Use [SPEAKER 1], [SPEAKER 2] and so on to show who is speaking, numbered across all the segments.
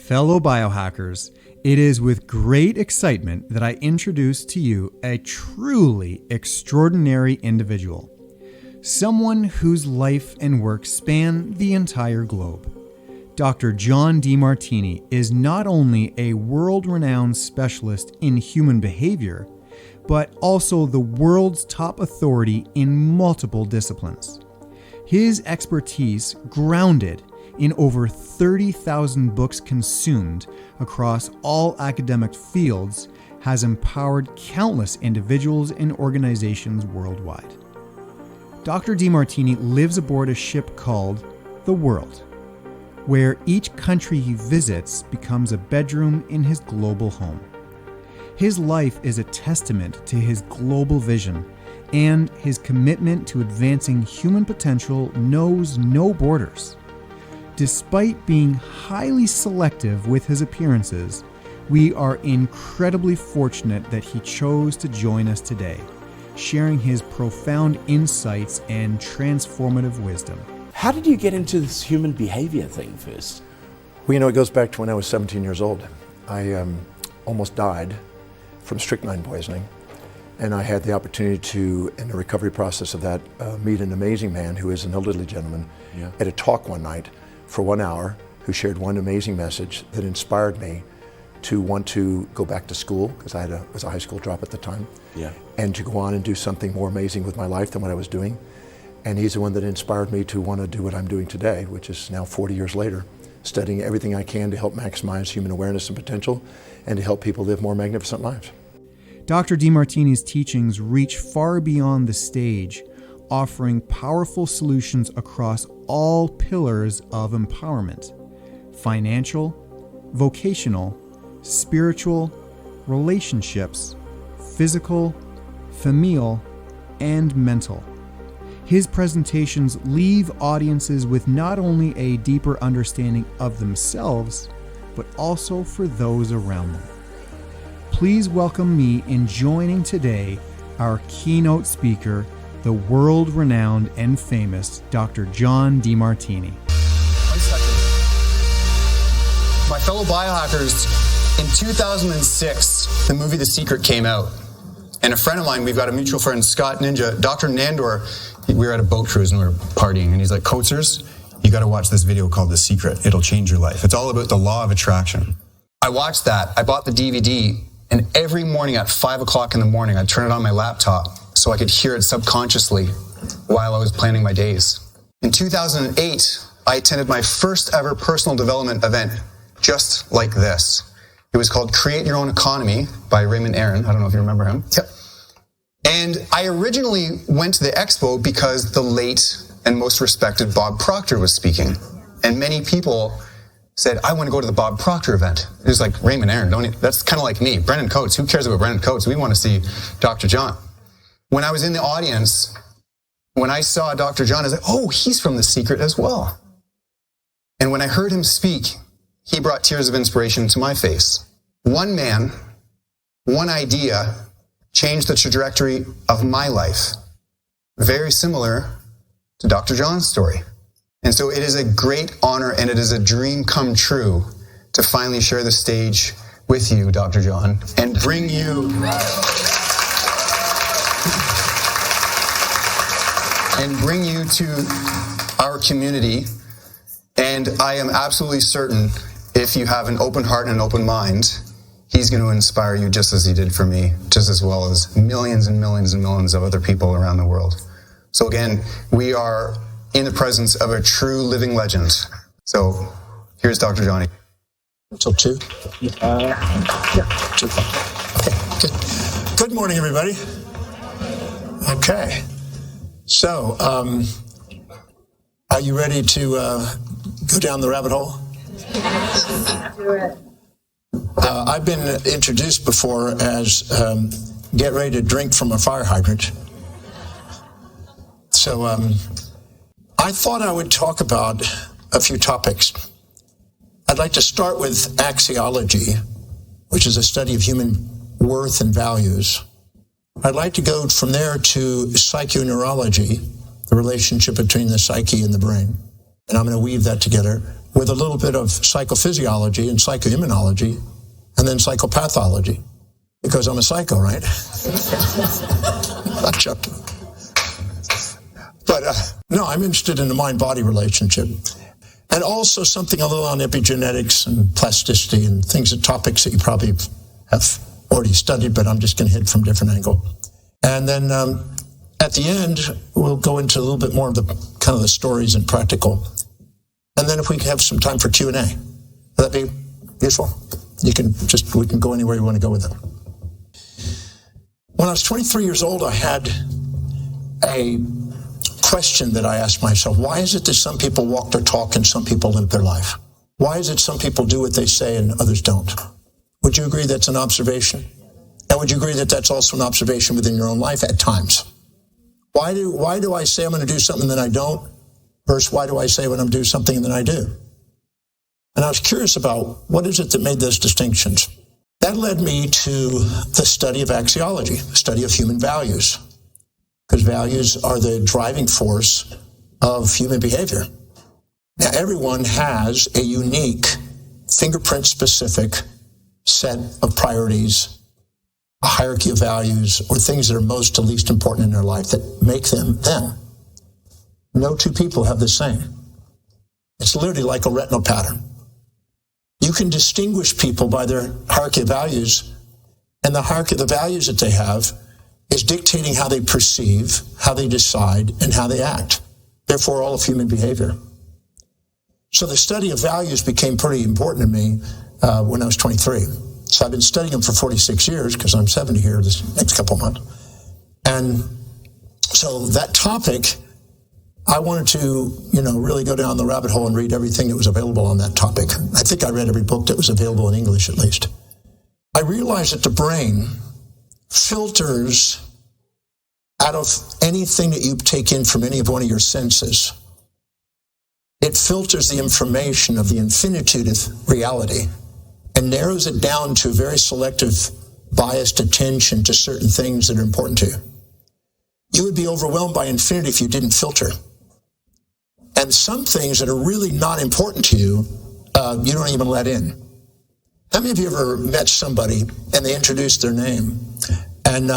[SPEAKER 1] Fellow biohackers, it is with great excitement that I introduce to you a truly extraordinary individual. Someone whose life and work span the entire globe. Dr. John Demartini is not only a world-renowned specialist in human behavior, but also the world's top authority in multiple disciplines. His expertise, grounded in over 30,000 books consumed across all academic fields, has empowered countless individuals and organizations worldwide. Dr. Demartini lives aboard a ship called the World, where each country he visits becomes a bedroom in his global home. His life is a testament to his global vision, and his commitment to advancing human potential knows no borders. Despite being highly selective with his appearances, we are incredibly fortunate that he chose to join us today, sharing his profound insights and transformative wisdom.
[SPEAKER 2] How did you get into this human behavior thing first?
[SPEAKER 3] Well, it goes back to when I was 17 years old. I almost died from strychnine poisoning. And I had the opportunity to, in the recovery process of that, meet an amazing man who is an elderly gentleman at a talk one night for 1 hour, who shared one amazing message that inspired me to want to go back to school, because I was a high school drop at the time, and to go on and do something more amazing with my life than what I was doing. And he's the one that inspired me to want to do what I'm doing today, which is now 40 years later, studying everything I can to help maximize human awareness and potential, and to help people live more magnificent lives.
[SPEAKER 1] Dr. Demartini's teachings reach far beyond the stage, offering powerful solutions across all pillars of empowerment: financial, vocational, spiritual, relationships, physical, familial, and mental. His presentations leave audiences with not only a deeper understanding of themselves, but also for those around them. Please welcome me in joining today our keynote speaker, the world-renowned and famous Dr. John Demartini.
[SPEAKER 4] 1 second. My fellow biohackers, in 2006, the movie The Secret came out. And a friend of mine, we've got a mutual friend, Scott Ninja, Dr. Nandor, we were at a boat cruise and we were partying, and he's like, Coatsers, you got to watch this video called The Secret. It'll change your life. It's all about the law of attraction. I watched that. I bought the DVD, and every morning at 5 o'clock in the morning, I'd turn it on my laptop so I could hear it subconsciously while I was planning my days. In 2008, I attended my first ever personal development event just like this. It was called Create Your Own Economy by Raymond Aron. I don't know if you remember him. Yep. And I originally went to the expo because the late and most respected Bob Proctor was speaking. And many people said, I want to go to the Bob Proctor event. It was like, Raymond Aron, that's kind of like me. Brendan Coates, who cares about Brendan Coates? We want to see Dr. John. When I was in the audience, when I saw Dr. John, I was like, oh, he's from The Secret as well. And when I heard him speak, he brought tears of inspiration to my face. One man, one idea changed the trajectory of my life. Very similar to Dr. John's story. And so it is a great honor and it is a dream come true to finally share the stage with you, Dr. John, and bring you to our community. And I am absolutely certain if you have an open heart and an open mind, he's going to inspire you just as he did for me, just as well as millions and millions and millions of other people around the world. So again, we are in the presence of a true living legend. So here's Dr. Johnny.
[SPEAKER 5] Until 2? Yeah, 2. Okay, good. Good morning, everybody. Okay. So, are you ready to go down the rabbit hole?
[SPEAKER 6] Do it.
[SPEAKER 5] I've been introduced before as get ready to drink from a fire hydrant. So I thought I would talk about a few topics. I'd like to start with axiology, which is a study of human worth and values. I'd like to go from there to psychoneurology, the relationship between the psyche and the brain. And I'm going to weave that together with a little bit of psychophysiology and psychoimmunology, and then psychopathology, because I'm a psycho, right? Not joking. But no, I'm interested in the mind-body relationship. And also something a little on epigenetics and plasticity and topics that you probably have already studied, but I'm just going to hit from a different angle. And then at the end, we'll go into a little bit more of the kind of the stories and practical. And then if we have some time for Q&A, would that be useful? We can go anywhere you want to go with it. When I was 23 years old, I had a question that I asked myself. Why is it that some people walk their talk and some people live their life? Why is it some people do what they say and others don't? Would you agree that's an observation? And would you agree that that's also an observation within your own life at times? Why do I say I'm going to do something that I don't, versus why do I say when I'm doing something and then I do? And I was curious about what is it that made those distinctions. That led me to the study of axiology, the study of human values, because values are the driving force of human behavior. Now, everyone has a unique, fingerprint-specific set of priorities, a hierarchy of values, or things that are most to least important in their life that make them them. No two people have the same. It's literally like a retinal pattern. You can distinguish people by their hierarchy of values, and the hierarchy of the values that they have is dictating how they perceive, how they decide, and how they act. Therefore, all of human behavior. So the study of values became pretty important to me when I was 23. So I've been studying them for 46 years because I'm 70 here this next couple of months. And so that topic, I wanted to, really go down the rabbit hole and read everything that was available on that topic. I think I read every book that was available in English, at least. I realized that the brain filters out of anything that you take in from any of one of your senses. It filters the information of the infinitude of reality and narrows it down to a very selective, biased attention to certain things that are important to you. You would be overwhelmed by infinity if you didn't filter. And some things that are really not important to you, you don't even let in. How many of you ever met somebody and they introduced their name and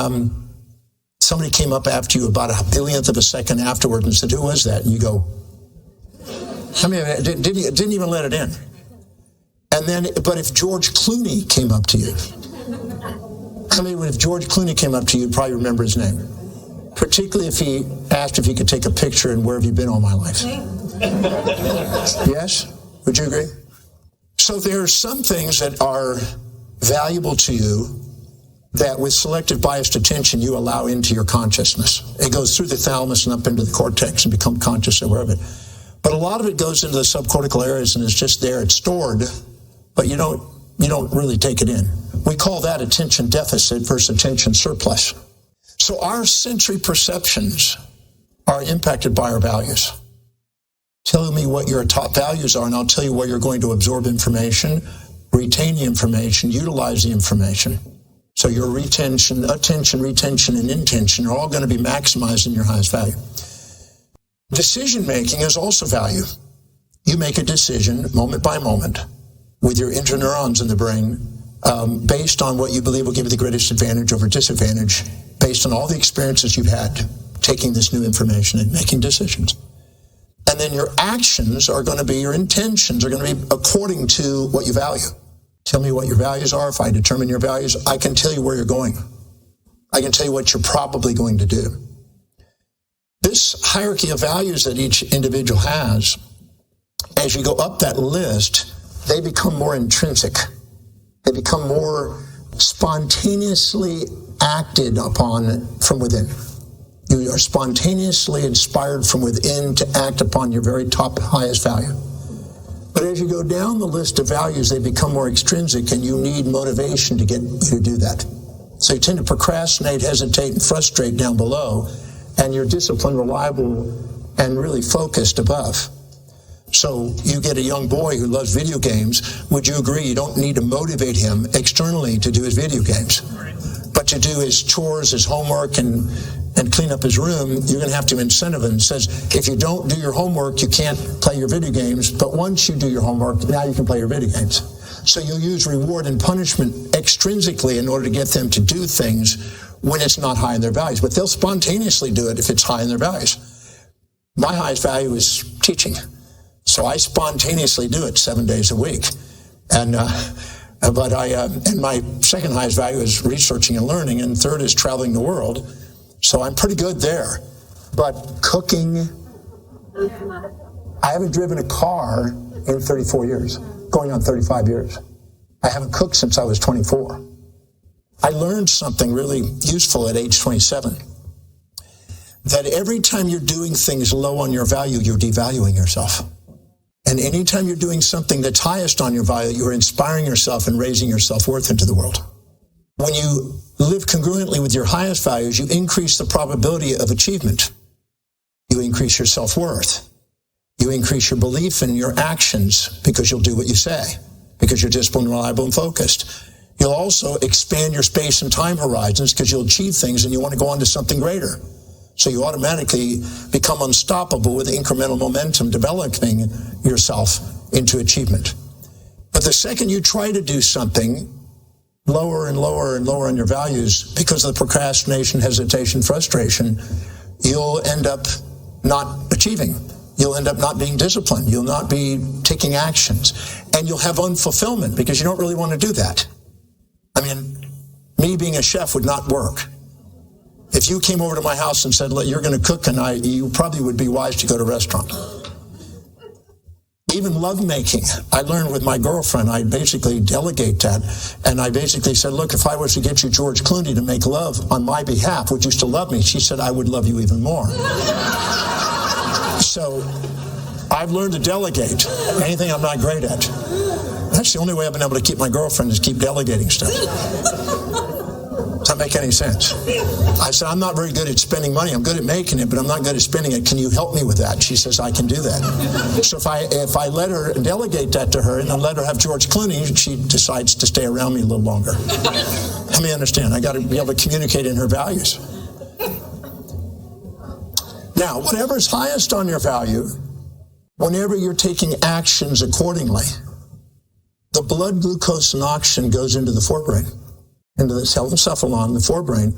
[SPEAKER 5] somebody came up after you about a billionth of a second afterward and said, "Who was that?" And you go, how many of you didn't even let it in? And then, but if George Clooney came up to you, if George Clooney came up to you, you'd probably remember his name. Particularly if he asked if he could take a picture and where have you been all my life? Yes? Would you agree? So there are some things that are valuable to you that with selective biased attention you allow into your consciousness. It goes through the thalamus and up into the cortex and become conscious aware of it. But a lot of it goes into the subcortical areas and it's just there, it's stored, but you don't really take it in. We call that attention deficit versus attention surplus. So our sensory perceptions are impacted by our values. Tell me what your top values are, and I'll tell you where you're going to absorb information, retain the information, utilize the information. So your attention, retention, and intention are all going to be maximized in your highest value. Decision-making is also value. You make a decision moment by moment with your interneurons in the brain based on what you believe will give you the greatest advantage over disadvantage, based on all the experiences you've had taking this new information and making decisions. And then your actions are going to be, your intentions are going to be according to what you value. Tell me what your values are. If I determine your values, I can tell you where you're going. I can tell you what you're probably going to do. This hierarchy of values that each individual has, as you go up that list, they become more intrinsic. They become more spontaneously acted upon from within. You are spontaneously inspired from within to act upon your very top, highest value. But as you go down the list of values, they become more extrinsic, and you need motivation to get you to do that. So you tend to procrastinate, hesitate, and frustrate down below, and you're disciplined, reliable, and really focused above. So you get a young boy who loves video games. Would you agree you don't need to motivate him externally to do his video games, but to do his chores, his homework, and and clean up his room, you're going to have to incentive him. It says, if you don't do your homework, you can't play your video games, but once you do your homework, now you can play your video games. So you'll use reward and punishment extrinsically in order to get them to do things when it's not high in their values, but they'll spontaneously do it if it's high in their values. My highest value is teaching, so I spontaneously do it 7 days a week. And my second highest value is researching and learning, and third is traveling the world. So I'm pretty good there. But cooking, I haven't driven a car in 34 years, going on 35 years. I haven't cooked since I was 24. I learned something really useful at age 27, that every time you're doing things low on your value, you're devaluing yourself. And anytime you're doing something that's highest on your value, you're inspiring yourself and raising your self-worth into the world. When you live congruently with your highest values, you increase the probability of achievement. You increase your self-worth. You increase your belief in your actions because you'll do what you say, because you're disciplined, reliable, and focused. You'll also expand your space and time horizons because you'll achieve things and you want to go on to something greater. So you automatically become unstoppable with incremental momentum, developing yourself into achievement. But the second you try to do something lower and lower and lower on your values because of the procrastination, hesitation, frustration, you'll end up not achieving. You'll end up not being disciplined. You'll not be taking actions. And you'll have unfulfillment because you don't really want to do that. I mean, me being a chef would not work. If you came over to my house and said, you're going to cook tonight, you probably would be wise to go to a restaurant. Even lovemaking, I learned with my girlfriend, I basically delegate that. And I basically said, look, if I was to get you George Clooney to make love on my behalf, would you still love me? She said, I would love you even more. So I've learned to delegate anything I'm not great at. That's the only way I've been able to keep my girlfriend is keep delegating stuff. Does that make any sense? I said, I'm not very good at spending money. I'm good at making it, but I'm not good at spending it. Can you help me with that? She says, I can do that. So if I let her delegate that to her and I let her have George Clooney, she decides to stay around me a little longer. Let me understand. I got to be able to communicate in her values. Now, whatever's highest on your value, whenever you're taking actions accordingly, the blood glucose and oxygen goes into the forebrain, into the encephalon, the forebrain,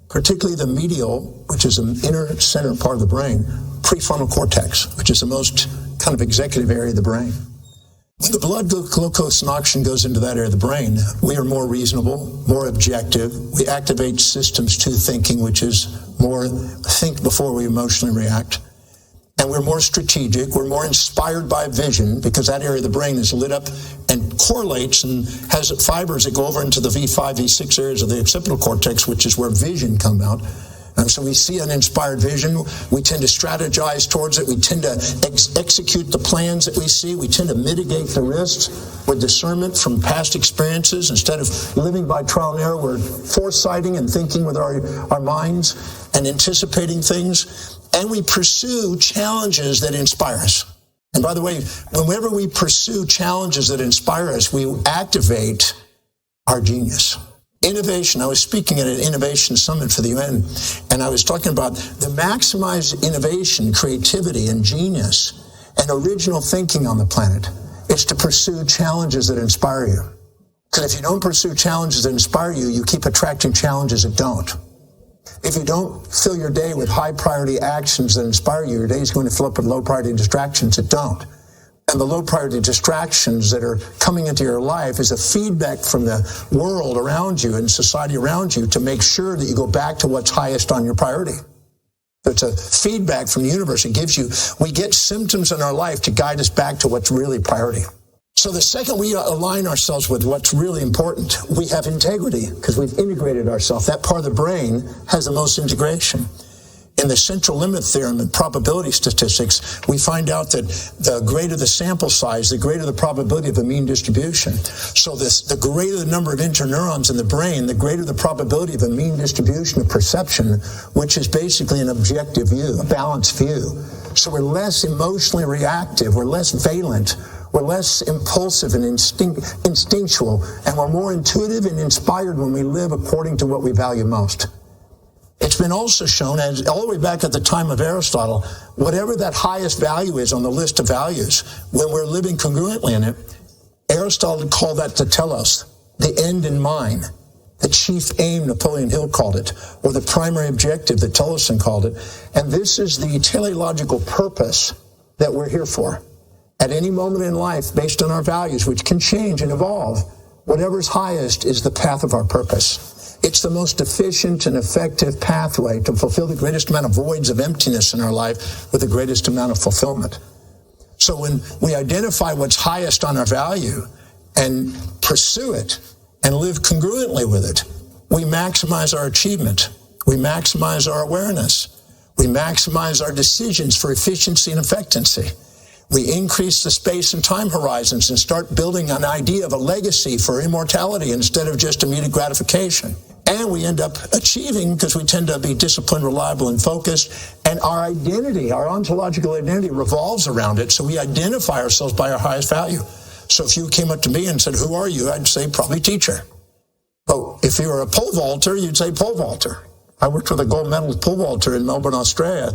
[SPEAKER 5] particularly the medial, which is an inner center part of the brain, prefrontal cortex, which is the most kind of executive area of the brain. When the blood glucose and oxygen goes into that area of the brain, we are more reasonable, more objective. We activate systems 2 thinking, which is more think before we emotionally react. And we're more strategic. We're more inspired by vision because that area of the brain is lit up and correlates and has fibers that go over into the V5, V6 areas of the occipital cortex, which is where vision comes out. And so we see an inspired vision. We tend to strategize towards it. We tend to execute the plans that we see. We tend to mitigate the risks with discernment from past experiences. Instead of living by trial and error, we're foresighting and thinking with our minds and anticipating things. And we pursue challenges that inspire us. And by the way, whenever we pursue challenges that inspire us, we activate our genius. Innovation. I was speaking at an innovation summit for the UN, and I was talking about the maximized innovation, creativity, and genius, and original thinking on the planet. It's to pursue challenges that inspire you. Because if you don't pursue challenges that inspire you, you keep attracting challenges that don't. If you don't fill your day with high priority actions that inspire you, your day is going to fill up with low priority distractions that don't. And the low priority distractions that are coming into your life is a feedback from the world around you and society around you to make sure that you go back to what's highest on your priority. It's a feedback from the universe. We get symptoms in our life to guide us back to what's really priority. So the second we align ourselves with what's really important, we have integrity because we've integrated ourselves. That part of the brain has the most integration. In the central limit theorem and probability statistics, we find out that the greater the sample size, the greater the probability of a mean distribution. So the greater the number of interneurons in the brain, the greater the probability of a mean distribution of perception, which is basically an objective view, a balanced view. So we're less emotionally reactive, we're less valent, we're less impulsive and instinctual, and we're more intuitive and inspired when we live according to what we value most. It's It's been also shown, as all the way back at the time of Aristotle, whatever that highest value is on the list of values, when we're living congruently in it, Aristotle called that the telos, the end in mind, the chief aim, Napoleon Hill called it, or the primary objective that Tolleson called it. And this is the teleological purpose that we're here for. At any moment in life, based on our values, which can change and evolve, whatever's highest is the path of our purpose. It's the most efficient and effective pathway to fulfill the greatest amount of voids of emptiness in our life with the greatest amount of fulfillment. So when we identify what's highest on our value and pursue it and live congruently with it, we maximize our achievement. We maximize our awareness. We maximize our decisions for efficiency and effectiveness. We increase the space and time horizons and start building an idea of a legacy for immortality instead of just immediate gratification. And we end up achieving because we tend to be disciplined, reliable, and focused. And our identity, our ontological identity, revolves around it. So we identify ourselves by our highest value. So if you came up to me and said, "Who are you?" I'd say probably teacher. But if you were a pole vaulter, you'd say pole vaulter. I worked with a gold medalist pole vaulter in Melbourne, Australia.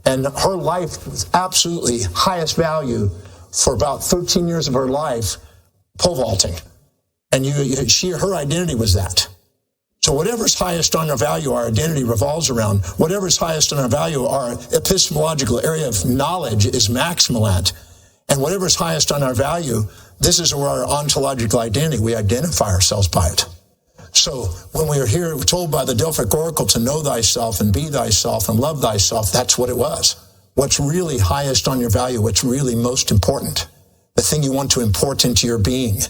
[SPEAKER 5] And her life was absolutely highest value for about 13 years of her life, pole vaulting. And her identity was that. So whatever's highest on our value, our identity revolves around. Whatever's highest on our value, our epistemological area of knowledge is maximal at. And whatever's highest on our value, this is where our ontological identity, we identify ourselves by it. So when we are here, we're told by the Delphic Oracle to know thyself and be thyself and love thyself, that's what it was. What's really highest on your value, what's really most important, the thing you want to import into your being.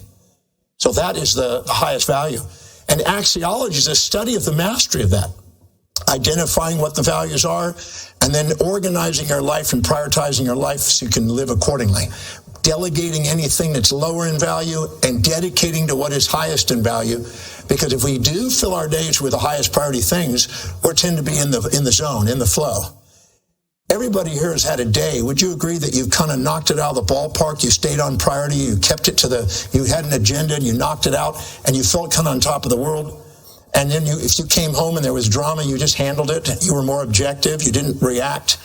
[SPEAKER 5] So that is the highest value. And axiology is a study of the mastery of that, identifying what the values are, and then organizing your life and prioritizing your life so you can live accordingly. Delegating anything that's lower in value and dedicating to what is highest in value. Because if we do fill our days with the highest priority things, we tend to be in the zone, in the flow. Everybody here has had a day. Would you agree that you've kind of knocked it out of the ballpark? You stayed on priority. You kept it you had an agenda and you knocked it out and you felt kind of on top of the world. And then if you came home and there was drama, you just handled it. You were more objective. You didn't react.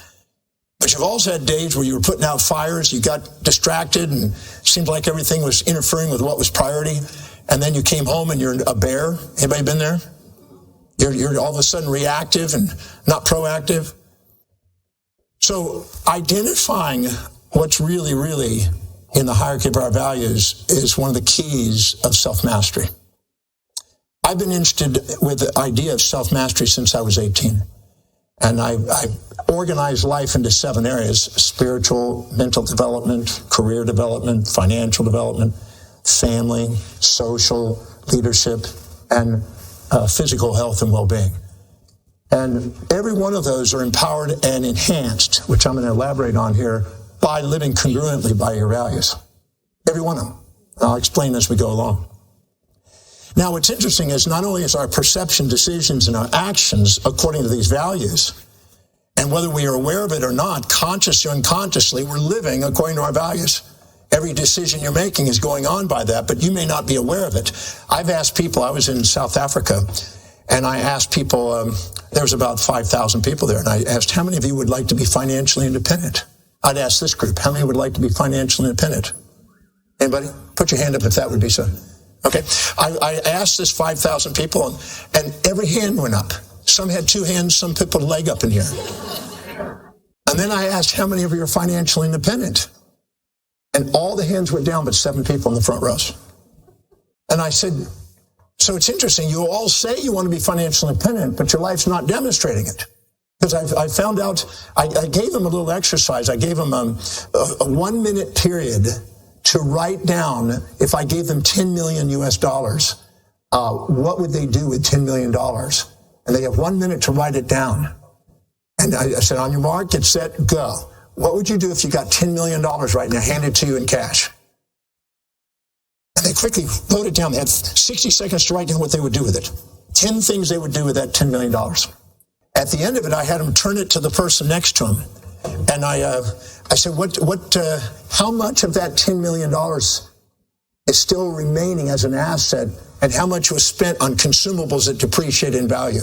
[SPEAKER 5] But you've also had days where you were putting out fires. You got distracted and it seemed like everything was interfering with what was priority. And then you came home and you're a bear. Anybody been there? You're all of a sudden reactive and not proactive. So identifying what's really, really in the hierarchy of our values is one of the keys of self-mastery. I've been interested with the idea of self-mastery since I was 18. And I organized life into 7 areas: spiritual, mental development, career development, financial development, family, social, leadership, and physical health and well-being. And every one of those are empowered and enhanced, which I'm going to elaborate on here, by living congruently by your values. Every one of them. I'll explain as we go along. Now, what's interesting is not only is our perception, decisions, and our actions according to these values, and whether we are aware of it or not, consciously or unconsciously, we're living according to our values. Every decision you're making is going on by that, but you may not be aware of it. I've asked people, I was in South Africa, and I asked people, there was about 5,000 people there, and I asked, how many of you would like to be financially independent? I'd ask this group, how many would like to be financially independent? Anybody? Put your hand up if that would be so. Okay. I asked this 5,000 people, and every hand went up. Some had 2 hands, some put a leg up in here. And then I asked, how many of you are financially independent? And all the hands went down but 7 people in the front rows. And I said, so it's interesting, you all say you want to be financially independent, but your life's not demonstrating it. Because I found out, I gave them a little exercise. I gave them a 1-minute period to write down, if I gave them $10 million US, what would they do with $10 million? And they have 1 minute to write it down. And I said, on your mark, get set, go. What would you do if you got $10 million right now, handed to you in cash? And they quickly wrote it down. They had 60 seconds to write down what they would do with it. 10 things they would do with that $10 million. At the end of it, I had them turn it to the person next to them. And I said, how much of that $10 million is still remaining as an asset, and how much was spent on consumables that depreciate in value?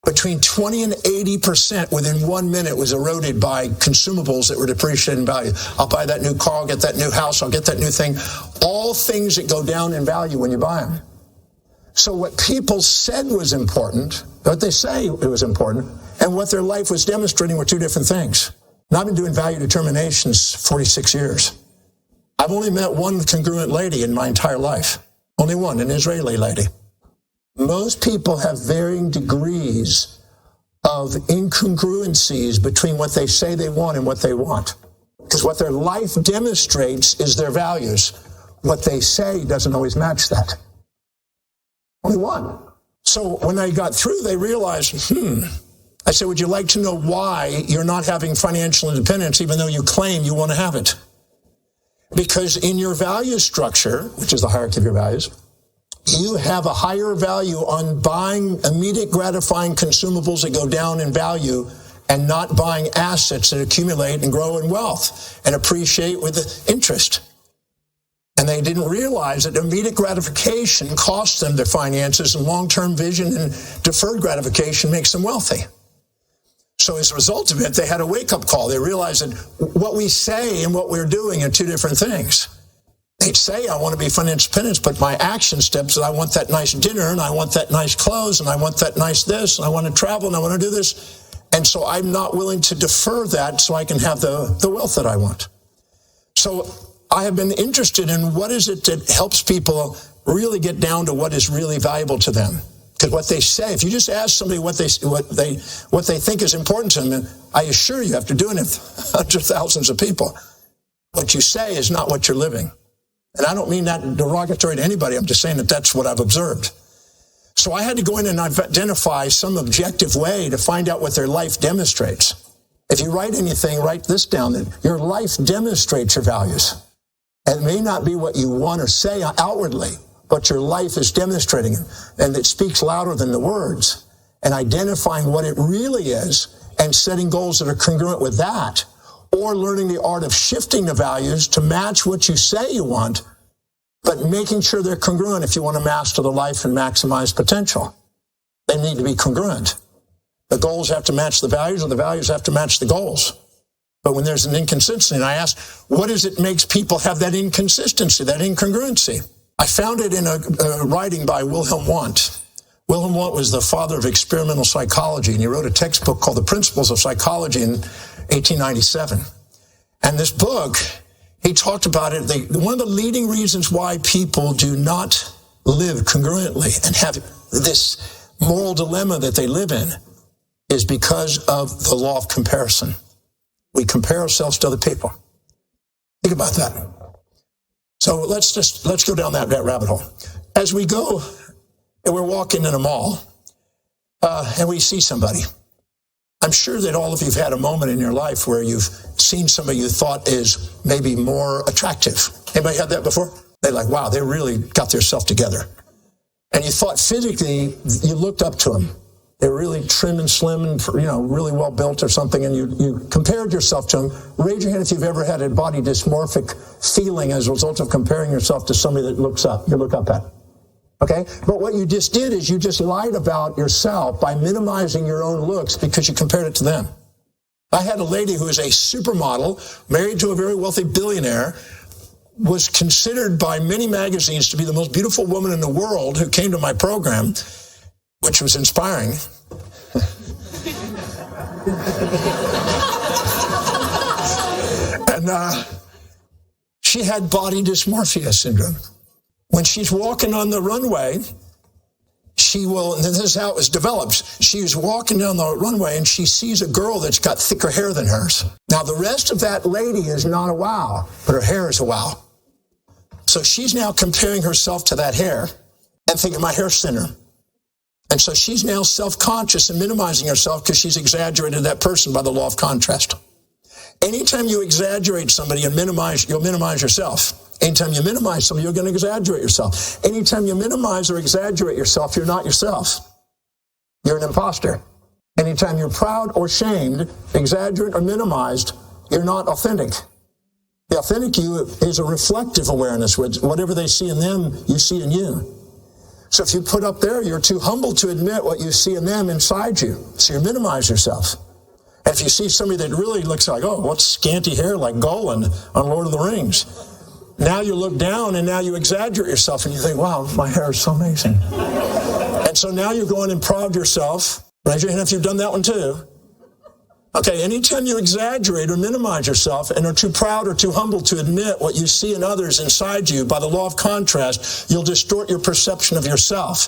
[SPEAKER 5] Between 20 and 80% within 1 minute was eroded by consumables that were depreciated in value. I'll buy that new car, I'll get that new house, I'll get that new thing. All things that go down in value when you buy them. So what people said was important, what they say it was important, and what their life was demonstrating were two different things. And I've been doing value determinations 46 years. I've only met one congruent lady in my entire life. Only one, an Israeli lady. Most people have varying degrees of incongruencies between what they say they want and what they want. Because what their life demonstrates is their values. What they say doesn't always match that. Only one. So when I got through, they realized, I said, would you like to know why you're not having financial independence even though you claim you want to have it? Because in your value structure, which is the hierarchy of your values, you have a higher value on buying immediate gratifying consumables that go down in value and not buying assets that accumulate and grow in wealth and appreciate with interest. And they didn't realize that immediate gratification costs them their finances, and long-term vision and deferred gratification makes them wealthy. So as a result of it, they had a wake-up call. They realized that what we say and what we're doing are two different things. They'd say, I want to be financial independent, but my action steps are I want that nice dinner, and I want that nice clothes, and I want that nice this, and I want to travel, and I want to do this. And so I'm not willing to defer that so I can have the wealth that I want. So I have been interested in what is it that helps people really get down to what is really valuable to them. Because what they say, if you just ask somebody what they think is important to them, and I assure you, after doing it hundreds of thousands of people, what you say is not what you're living. And I don't mean that derogatory to anybody. I'm just saying that that's what I've observed. So I had to go in and identify some objective way to find out what their life demonstrates. If you write anything, write this down, that your life demonstrates your values. And it may not be what you want or say outwardly, but your life is demonstrating it. And it speaks louder than the words. And identifying what it really is and setting goals that are congruent with that, or learning the art of shifting the values to match what you say you want, but making sure they're congruent if you want to master the life and maximize potential. They need to be congruent. The goals have to match the values, or the values have to match the goals. But when there's an inconsistency, and I asked, what is it makes people have that inconsistency, that incongruency? I found it in a writing by Wilhelm Wundt. Wilhelm Wundt was the father of experimental psychology, and he wrote a textbook called The Principles of Psychology in 1897. And this book, he talked about it. One of the leading reasons why people do not live congruently and have this moral dilemma that they live in is because of the law of comparison. We compare ourselves to other people. Think about that. So let's go down that rabbit hole. As we go and we're walking in a mall and we see somebody, I'm sure that all of you have had a moment in your life where you've seen somebody you thought is maybe more attractive. Anybody had that before? They're like, wow, they really got their self together. And you thought physically you looked up to them. They were really trim and slim and, really well built or something, and you compared yourself to them. Raise your hand if you've ever had a body dysmorphic feeling as a result of comparing yourself to somebody that you look up at. Okay? But what you just did is you just lied about yourself by minimizing your own looks because you compared it to them. I had a lady who was a supermodel, married to a very wealthy billionaire, was considered by many magazines to be the most beautiful woman in the world, who came to my program, which was inspiring. And she had body dysmorphia syndrome. When she's walking on the runway, and this is how it was developed. She was walking down the runway and she sees a girl that's got thicker hair than hers. Now, the rest of that lady is not a wow, but her hair is a wow. So she's now comparing herself to that hair and thinking, my hair's thinner. And so she's now self-conscious and minimizing herself because she's exaggerated that person by the law of contrast. Anytime you exaggerate somebody and you'll minimize yourself. Anytime you minimize somebody, you're going to exaggerate yourself. Anytime you minimize or exaggerate yourself, you're not yourself. You're an imposter. Anytime you're proud or shamed, exaggerate or minimized, you're not authentic. The authentic you is a reflective awareness. Whatever they see in them, you see in you. So if you put up there, you're too humble to admit what you see in them inside you. So you minimize yourself. And if you see somebody that really looks like, oh, what's scanty hair like Golan on Lord of the Rings? Now you look down and now you exaggerate yourself and you think, wow, my hair is so amazing. And so now you're going and proud of yourself. Raise your hand if you've done that one too. Okay, anytime you exaggerate or minimize yourself and are too proud or too humble to admit what you see in others inside you, by the law of contrast, you'll distort your perception of yourself.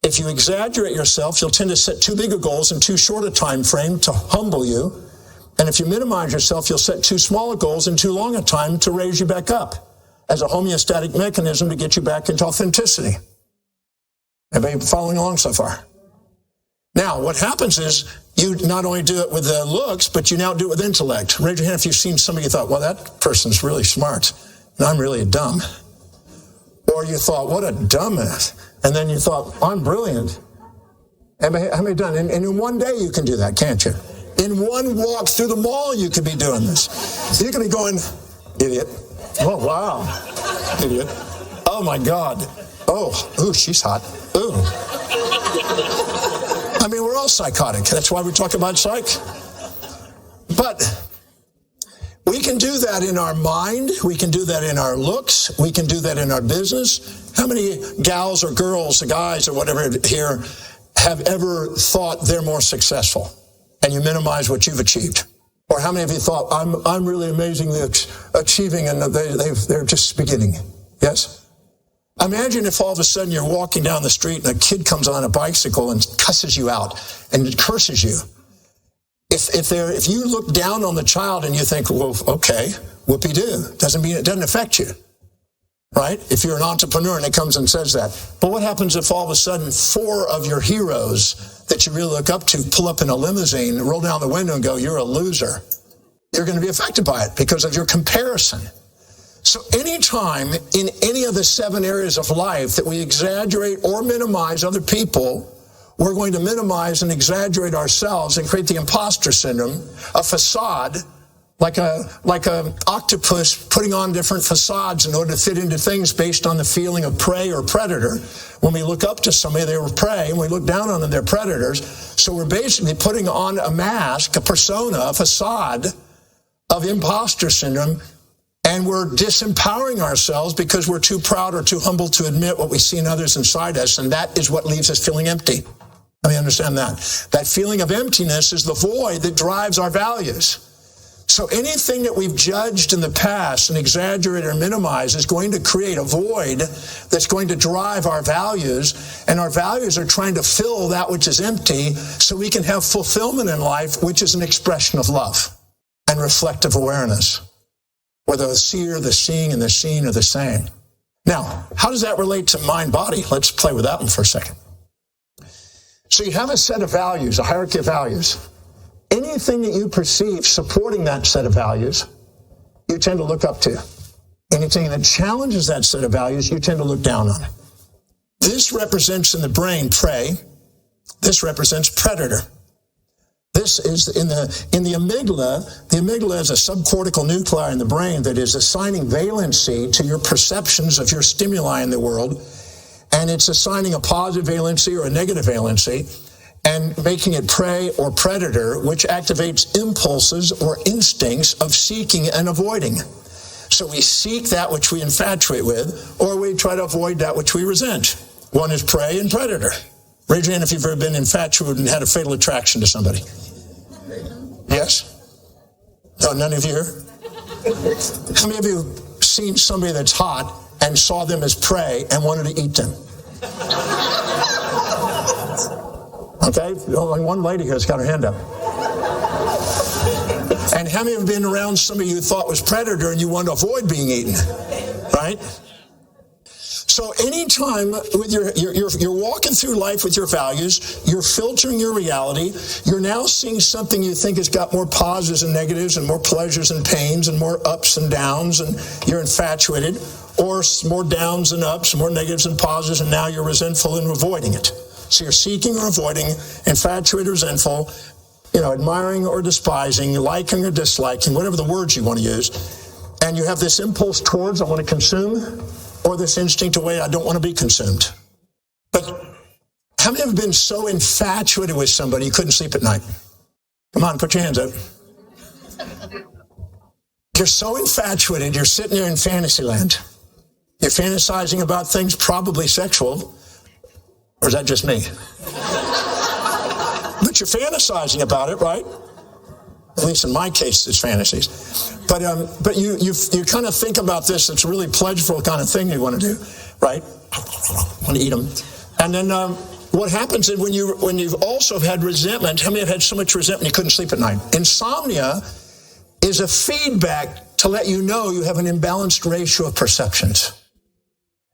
[SPEAKER 5] If you exaggerate yourself, you'll tend to set too big of goals in too short a time frame to humble you. And if you minimize yourself, you'll set too small a goals in too long a time to raise you back up as a homeostatic mechanism to get you back into authenticity. Everybody following along so far? Now, what happens is you not only do it with the looks, but you now do it with intellect. Raise your hand if you've seen somebody you thought, well, that person's really smart, and I'm really dumb. Or you thought, what a dumbass. And then you thought, I'm brilliant. How many done? And in one day you can do that, can't you? In one walk through the mall you could be doing this. You can be going, idiot. Oh, wow. Idiot. Oh, my God. Oh, ooh, she's hot. Ooh. I mean, we're all psychotic. That's why we talk about psych. But we can do that in our mind. We can do that in our looks. We can do that in our business. How many gals or girls or guys or whatever here have ever thought they're more successful and you minimize what you've achieved? Or how many of you thought, I'm really amazingly achieving and they're just beginning? Yes? Imagine if all of a sudden you're walking down the street and a kid comes on a bicycle and cusses you out and curses you. If you look down on the child and you think, well, okay, whoopee-doo, doesn't mean it doesn't affect you, right? If you're an entrepreneur and it comes and says that. But what happens if all of a sudden 4 of your heroes that you really look up to pull up in a limousine, roll down the window and go, you're a loser? You're going to be affected by it because of your comparison. So anytime in any of the 7 areas of life that we exaggerate or minimize other people, we're going to minimize and exaggerate ourselves and create the imposter syndrome, a facade, like a octopus putting on different facades in order to fit into things based on the feeling of prey or predator. When we look up to somebody, they were prey, and we look down on them, they're predators. So we're basically putting on a mask, a persona, a facade of imposter syndrome, and we're disempowering ourselves because we're too proud or too humble to admit what we see in others inside us, and that is what leaves us feeling empty. Let me understand that. That feeling of emptiness is the void that drives our values. So anything that we've judged in the past and exaggerated or minimized is going to create a void that's going to drive our values, and our values are trying to fill that which is empty so we can have fulfillment in life, which is an expression of love and reflective awareness, where the seer, the seeing, and the seen are the same. Now, how does that relate to mind-body? Let's play with that one for a second. So you have a set of values, a hierarchy of values. Anything that you perceive supporting that set of values, you tend to look up to. Anything that challenges that set of values, you tend to look down on. This represents in the brain prey. This represents predator. This is in the amygdala. The amygdala is a subcortical nuclei in the brain that is assigning valency to your perceptions of your stimuli in the world. And it's assigning a positive valency or a negative valency and making it prey or predator, which activates impulses or instincts of seeking and avoiding. So we seek that which we infatuate with, or we try to avoid that which we resent. One is prey and predator. Raise your hand if you've ever been infatuated and had a fatal attraction to somebody. Yes? No, none of you here? How many of you seen somebody that's hot and saw them as prey and wanted to eat them? Okay, only one lady here has got her hand up. And how many have been around somebody you thought was predator and you want to avoid being eaten? Right? So anytime with you're walking through life with your values, you're filtering your reality, you're now seeing something you think has got more positives and negatives and more pleasures and pains and more ups and downs, and you're infatuated, or more downs and ups, more negatives and positives, and now you're resentful and avoiding it. So you're seeking or avoiding, infatuated or resentful, admiring or despising, liking or disliking, whatever the words you want to use. And you have this impulse towards, I want to consume, or this instinct away, I don't want to be consumed. How many have been so infatuated with somebody you couldn't sleep at night? Come on, put your hands up. You're so infatuated, you're sitting there in fantasy land. You're fantasizing about things probably sexual, or is that just me? But you're fantasizing about it, right? At least in my case, it's fantasies. But you kind of think about this. It's a really pleasurable kind of thing you want to do, right? Want to eat them. And then what happens is when you've also had resentment, how many have had so much resentment you couldn't sleep at night? Insomnia is a feedback to let you know you have an imbalanced ratio of perceptions.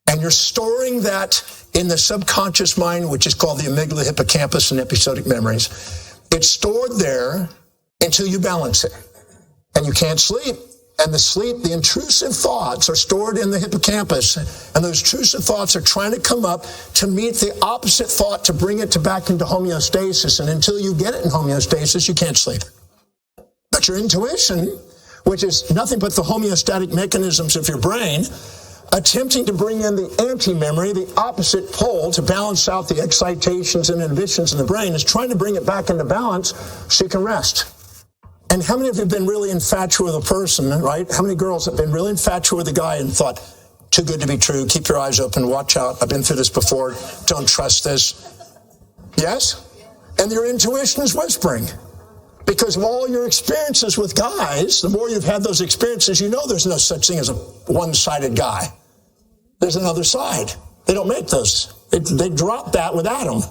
[SPEAKER 5] And you're storing that in the subconscious mind, which is called the amygdala, hippocampus, and episodic memories. It's stored there until you balance it. And you can't sleep. And the intrusive thoughts are stored in the hippocampus. And those intrusive thoughts are trying to come up to meet the opposite thought, to bring it back into homeostasis. And until you get it in homeostasis, you can't sleep. But your intuition, which is nothing but the homeostatic mechanisms of your brain, attempting to bring in the anti-memory, the opposite pole, to balance out the excitations and inhibitions in the brain, is trying to bring it back into balance so you can rest. And how many of you have been really infatuated with a person, right? How many girls have been really infatuated with a guy and thought, too good to be true, keep your eyes open, watch out, I've been through this before, don't trust this? Yes? And your intuition is whispering. Because of all your experiences with guys, the more you've had those experiences, you know there's no such thing as a one-sided guy. There's another side. They don't make those. They drop that with Adam.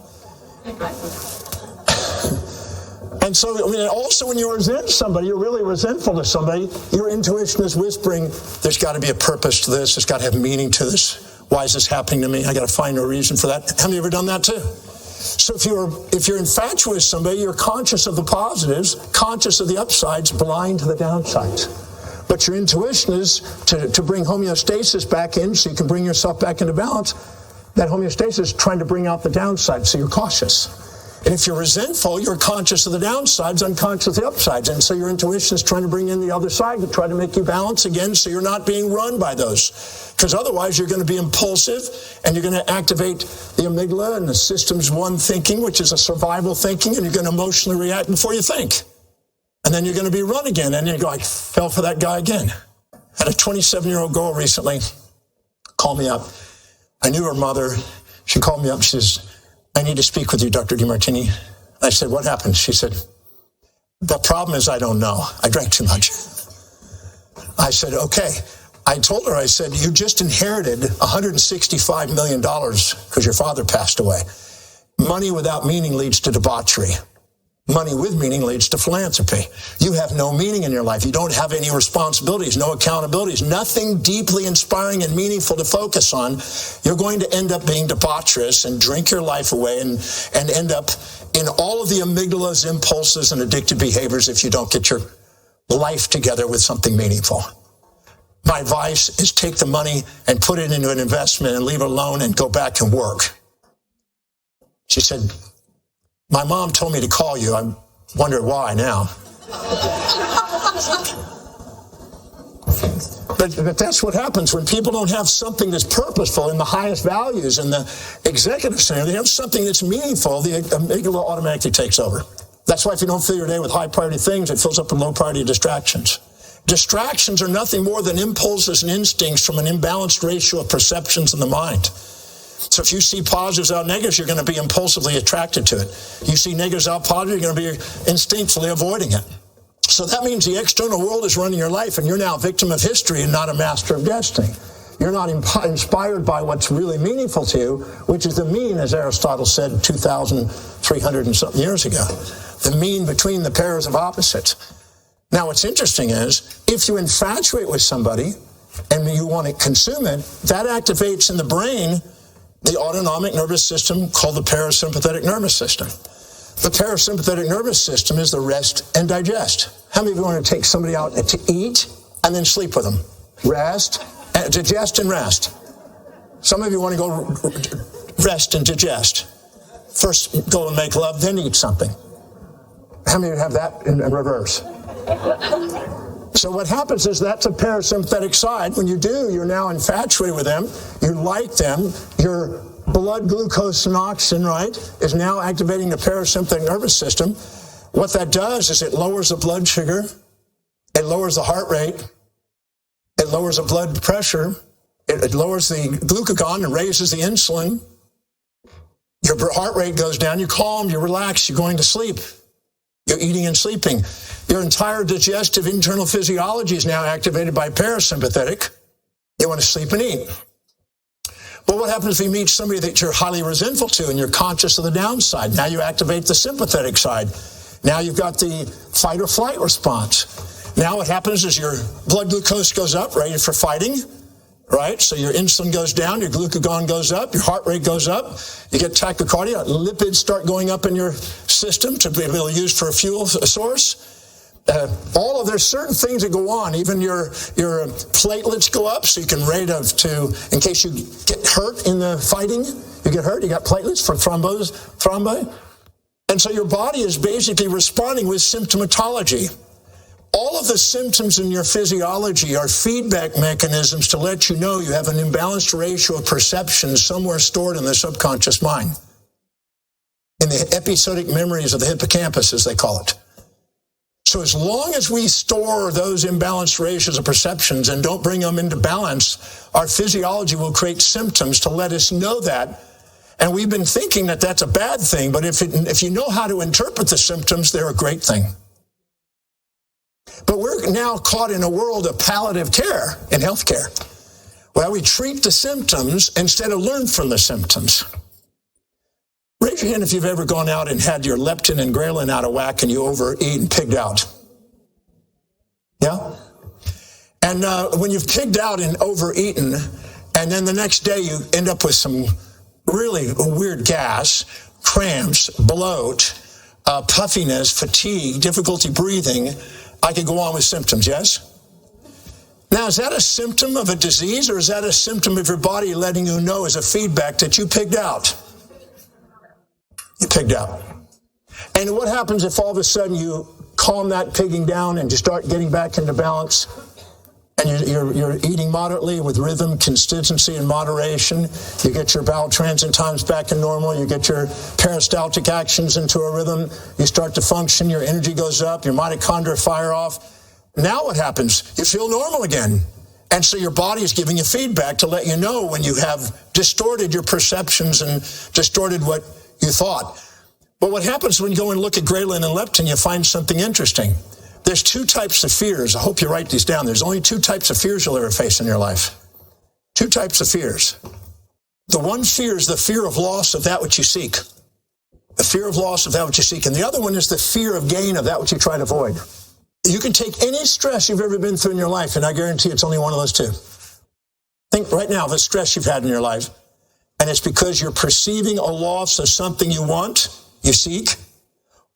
[SPEAKER 5] And so, also when you resent somebody, you're really resentful to somebody, your intuition is whispering, there's got to be a purpose to this. There's got to have meaning to this. Why is this happening to me? I got to find a reason for that. How many of you ever done that too? So if you're infatuated with somebody, you're conscious of the positives, conscious of the upsides, blind to the downsides. But your intuition is to bring homeostasis back in so you can bring yourself back into balance. That homeostasis is trying to bring out the downside, so you're cautious. And if you're resentful, you're conscious of the downsides, unconscious of the upsides. And so your intuition is trying to bring in the other side to try to make you balance again so you're not being run by those. Because otherwise you're going to be impulsive and you're going to activate the amygdala and the systems one thinking, which is a survival thinking, and you're going to emotionally react before you think. And then you're going to be run again. And you go, I fell for that guy again. I had a 27-year-old girl recently call me up. I knew her mother. She called me up. She says, I need to speak with you, Dr. Demartini. I said, what happened? She said, the problem is I don't know. I drank too much. I said, okay. I told her, I said, you just inherited $165 million because your father passed away. Money without meaning leads to debauchery. Money with meaning leads to philanthropy. You have no meaning in your life. You don't have any responsibilities, no accountabilities, nothing deeply inspiring and meaningful to focus on. You're going to end up being debaucherous and drink your life away and end up in all of the amygdala's impulses and addictive behaviors if you don't get your life together with something meaningful. My advice is take the money and put it into an investment and leave it alone and go back and work. She said, my mom told me to call you. I wonder why now. But that's what happens when people don't have something that's purposeful in the highest values in the executive center. They have something that's meaningful. The amygdala automatically takes over. That's why if you don't fill your day with high priority things, it fills up with low priority distractions. Distractions are nothing more than impulses and instincts from an imbalanced ratio of perceptions in the mind. So if you see positives out negatives, you're going to be impulsively attracted to it. You see negatives out positive, you're going to be instinctively avoiding it. So that means the external world is running your life, and you're now a victim of history and not a master of destiny. You're not inspired by what's really meaningful to you, which is the mean, as Aristotle said 2,300 and something years ago. The mean between the pairs of opposites. Now what's interesting is, if you infatuate with somebody and you want to consume it, that activates in the brain the autonomic nervous system called the parasympathetic nervous system. The parasympathetic nervous system is the rest and digest. How many of you want to take somebody out to eat and then sleep with them? Rest, digest and rest. Some of you want to go rest and digest. First go and make love, then eat something. How many of you have that in reverse? So what happens is that's a parasympathetic side. When you do, you're now infatuated with them. You like them. Your blood glucose and oxygen, right, is now activating the parasympathetic nervous system. What that does is it lowers the blood sugar, it lowers the heart rate, it lowers the blood pressure, it lowers the glucagon and raises the insulin. Your heart rate goes down, you're calm, you're relaxed, you're going to sleep. You're eating and sleeping. Your entire digestive internal physiology is now activated by parasympathetic. You want to sleep and eat. But what happens if you meet somebody that you're highly resentful to and you're conscious of the downside? Now you activate the sympathetic side. Now you've got the fight or flight response. Now what happens is your blood glucose goes up, ready for fighting, right? So your insulin goes down, your glucagon goes up, your heart rate goes up, you get tachycardia, lipids start going up in your system to be able to use for a fuel source. There's certain things that go on. Even your platelets go up, so you can rate in case you get hurt in the fighting, you get hurt, you got platelets for thrombi. And so your body is basically responding with symptomatology. All of the symptoms in your physiology are feedback mechanisms to let you know you have an imbalanced ratio of perceptions somewhere stored in the subconscious mind. In the episodic memories of the hippocampus, as they call it. So as long as we store those imbalanced ratios of perceptions and don't bring them into balance, our physiology will create symptoms to let us know that. And we've been thinking that that's a bad thing, but if you know how to interpret the symptoms, they're a great thing. But we're now caught in a world of palliative care in healthcare, where we treat the symptoms instead of learn from the symptoms. Raise your hand if you've ever gone out and had your leptin and ghrelin out of whack and you overeat and pigged out. Yeah? And when you've pigged out and overeaten, and then the next day you end up with some really weird gas, cramps, bloat, puffiness, fatigue, difficulty breathing, I could go on with symptoms, yes? Now, is that a symptom of a disease, or is that a symptom of your body letting you know as a feedback that you pigged out? You pigged out. And what happens if all of a sudden you calm that pigging down and you start getting back into balance, and you're eating moderately with rhythm, consistency, and moderation? You get your bowel transit times back in normal. You get your peristaltic actions into a rhythm. You start to function. Your energy goes up. Your mitochondria fire off. Now what happens? You feel normal again. And so your body is giving you feedback to let you know when you have distorted your perceptions and distorted what you thought. But what happens when you go and look at ghrelin and leptin, you find something interesting. There's two types of fears. I hope you write these down. There's only two types of fears you'll ever face in your life. Two types of fears. The one fear is the fear of loss of that which you seek. The fear of loss of that which you seek. And the other one is the fear of gain of that which you try to avoid. You can take any stress you've ever been through in your life, and I guarantee it's only one of those two. Think right now of the stress you've had in your life, and it's because you're perceiving a loss of something you want, you seek,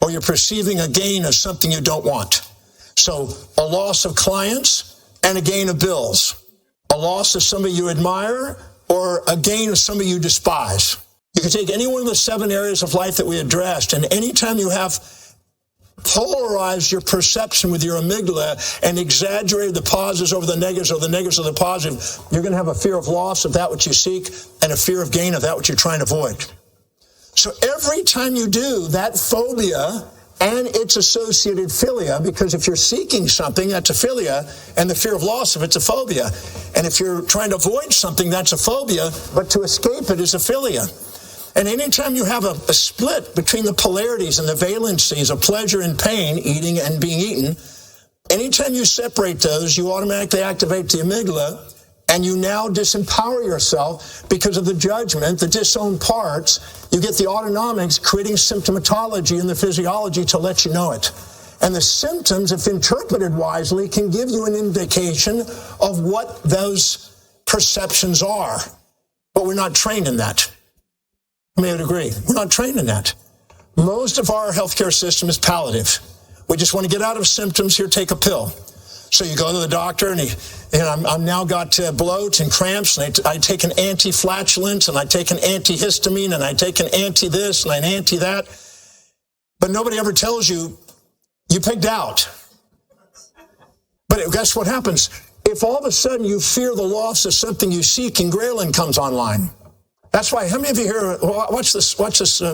[SPEAKER 5] or you're perceiving a gain of something you don't want. So a loss of clients and a gain of bills. A loss of somebody you admire or a gain of somebody you despise. You can take any one of the 7 areas of life that we addressed, and anytime you have polarized your perception with your amygdala and exaggerated the positives over the negatives or the negatives of the positive, you're going to have a fear of loss of that which you seek and a fear of gain of that which you're trying to avoid. So every time you do, that phobia and its associated philia, because if you're seeking something, that's a philia, and the fear of loss of it's a phobia. And if you're trying to avoid something, that's a phobia, but to escape it is a philia. And anytime you have a split between the polarities and the valencies of pleasure and pain, eating and being eaten, anytime you separate those, you automatically activate the amygdala, and you now disempower yourself because of the judgment, the disowned parts. You get the autonomics creating symptomatology in the physiology to let you know it. And the symptoms, if interpreted wisely, can give you an indication of what those perceptions are. But we're not trained in that. I would agree. We're not trained in that. Most of our healthcare system is palliative. We just want to get out of symptoms. Here, take a pill. So you go to the doctor, and I'm now got bloat and cramps, and I take an anti-flatulence, and I take an antihistamine, and I take an anti-this, and an anti-that. But nobody ever tells you, you pigged out. But guess what happens? If all of a sudden you fear the loss of something you seek, and ghrelin comes online, That's why, how many of you here, watch this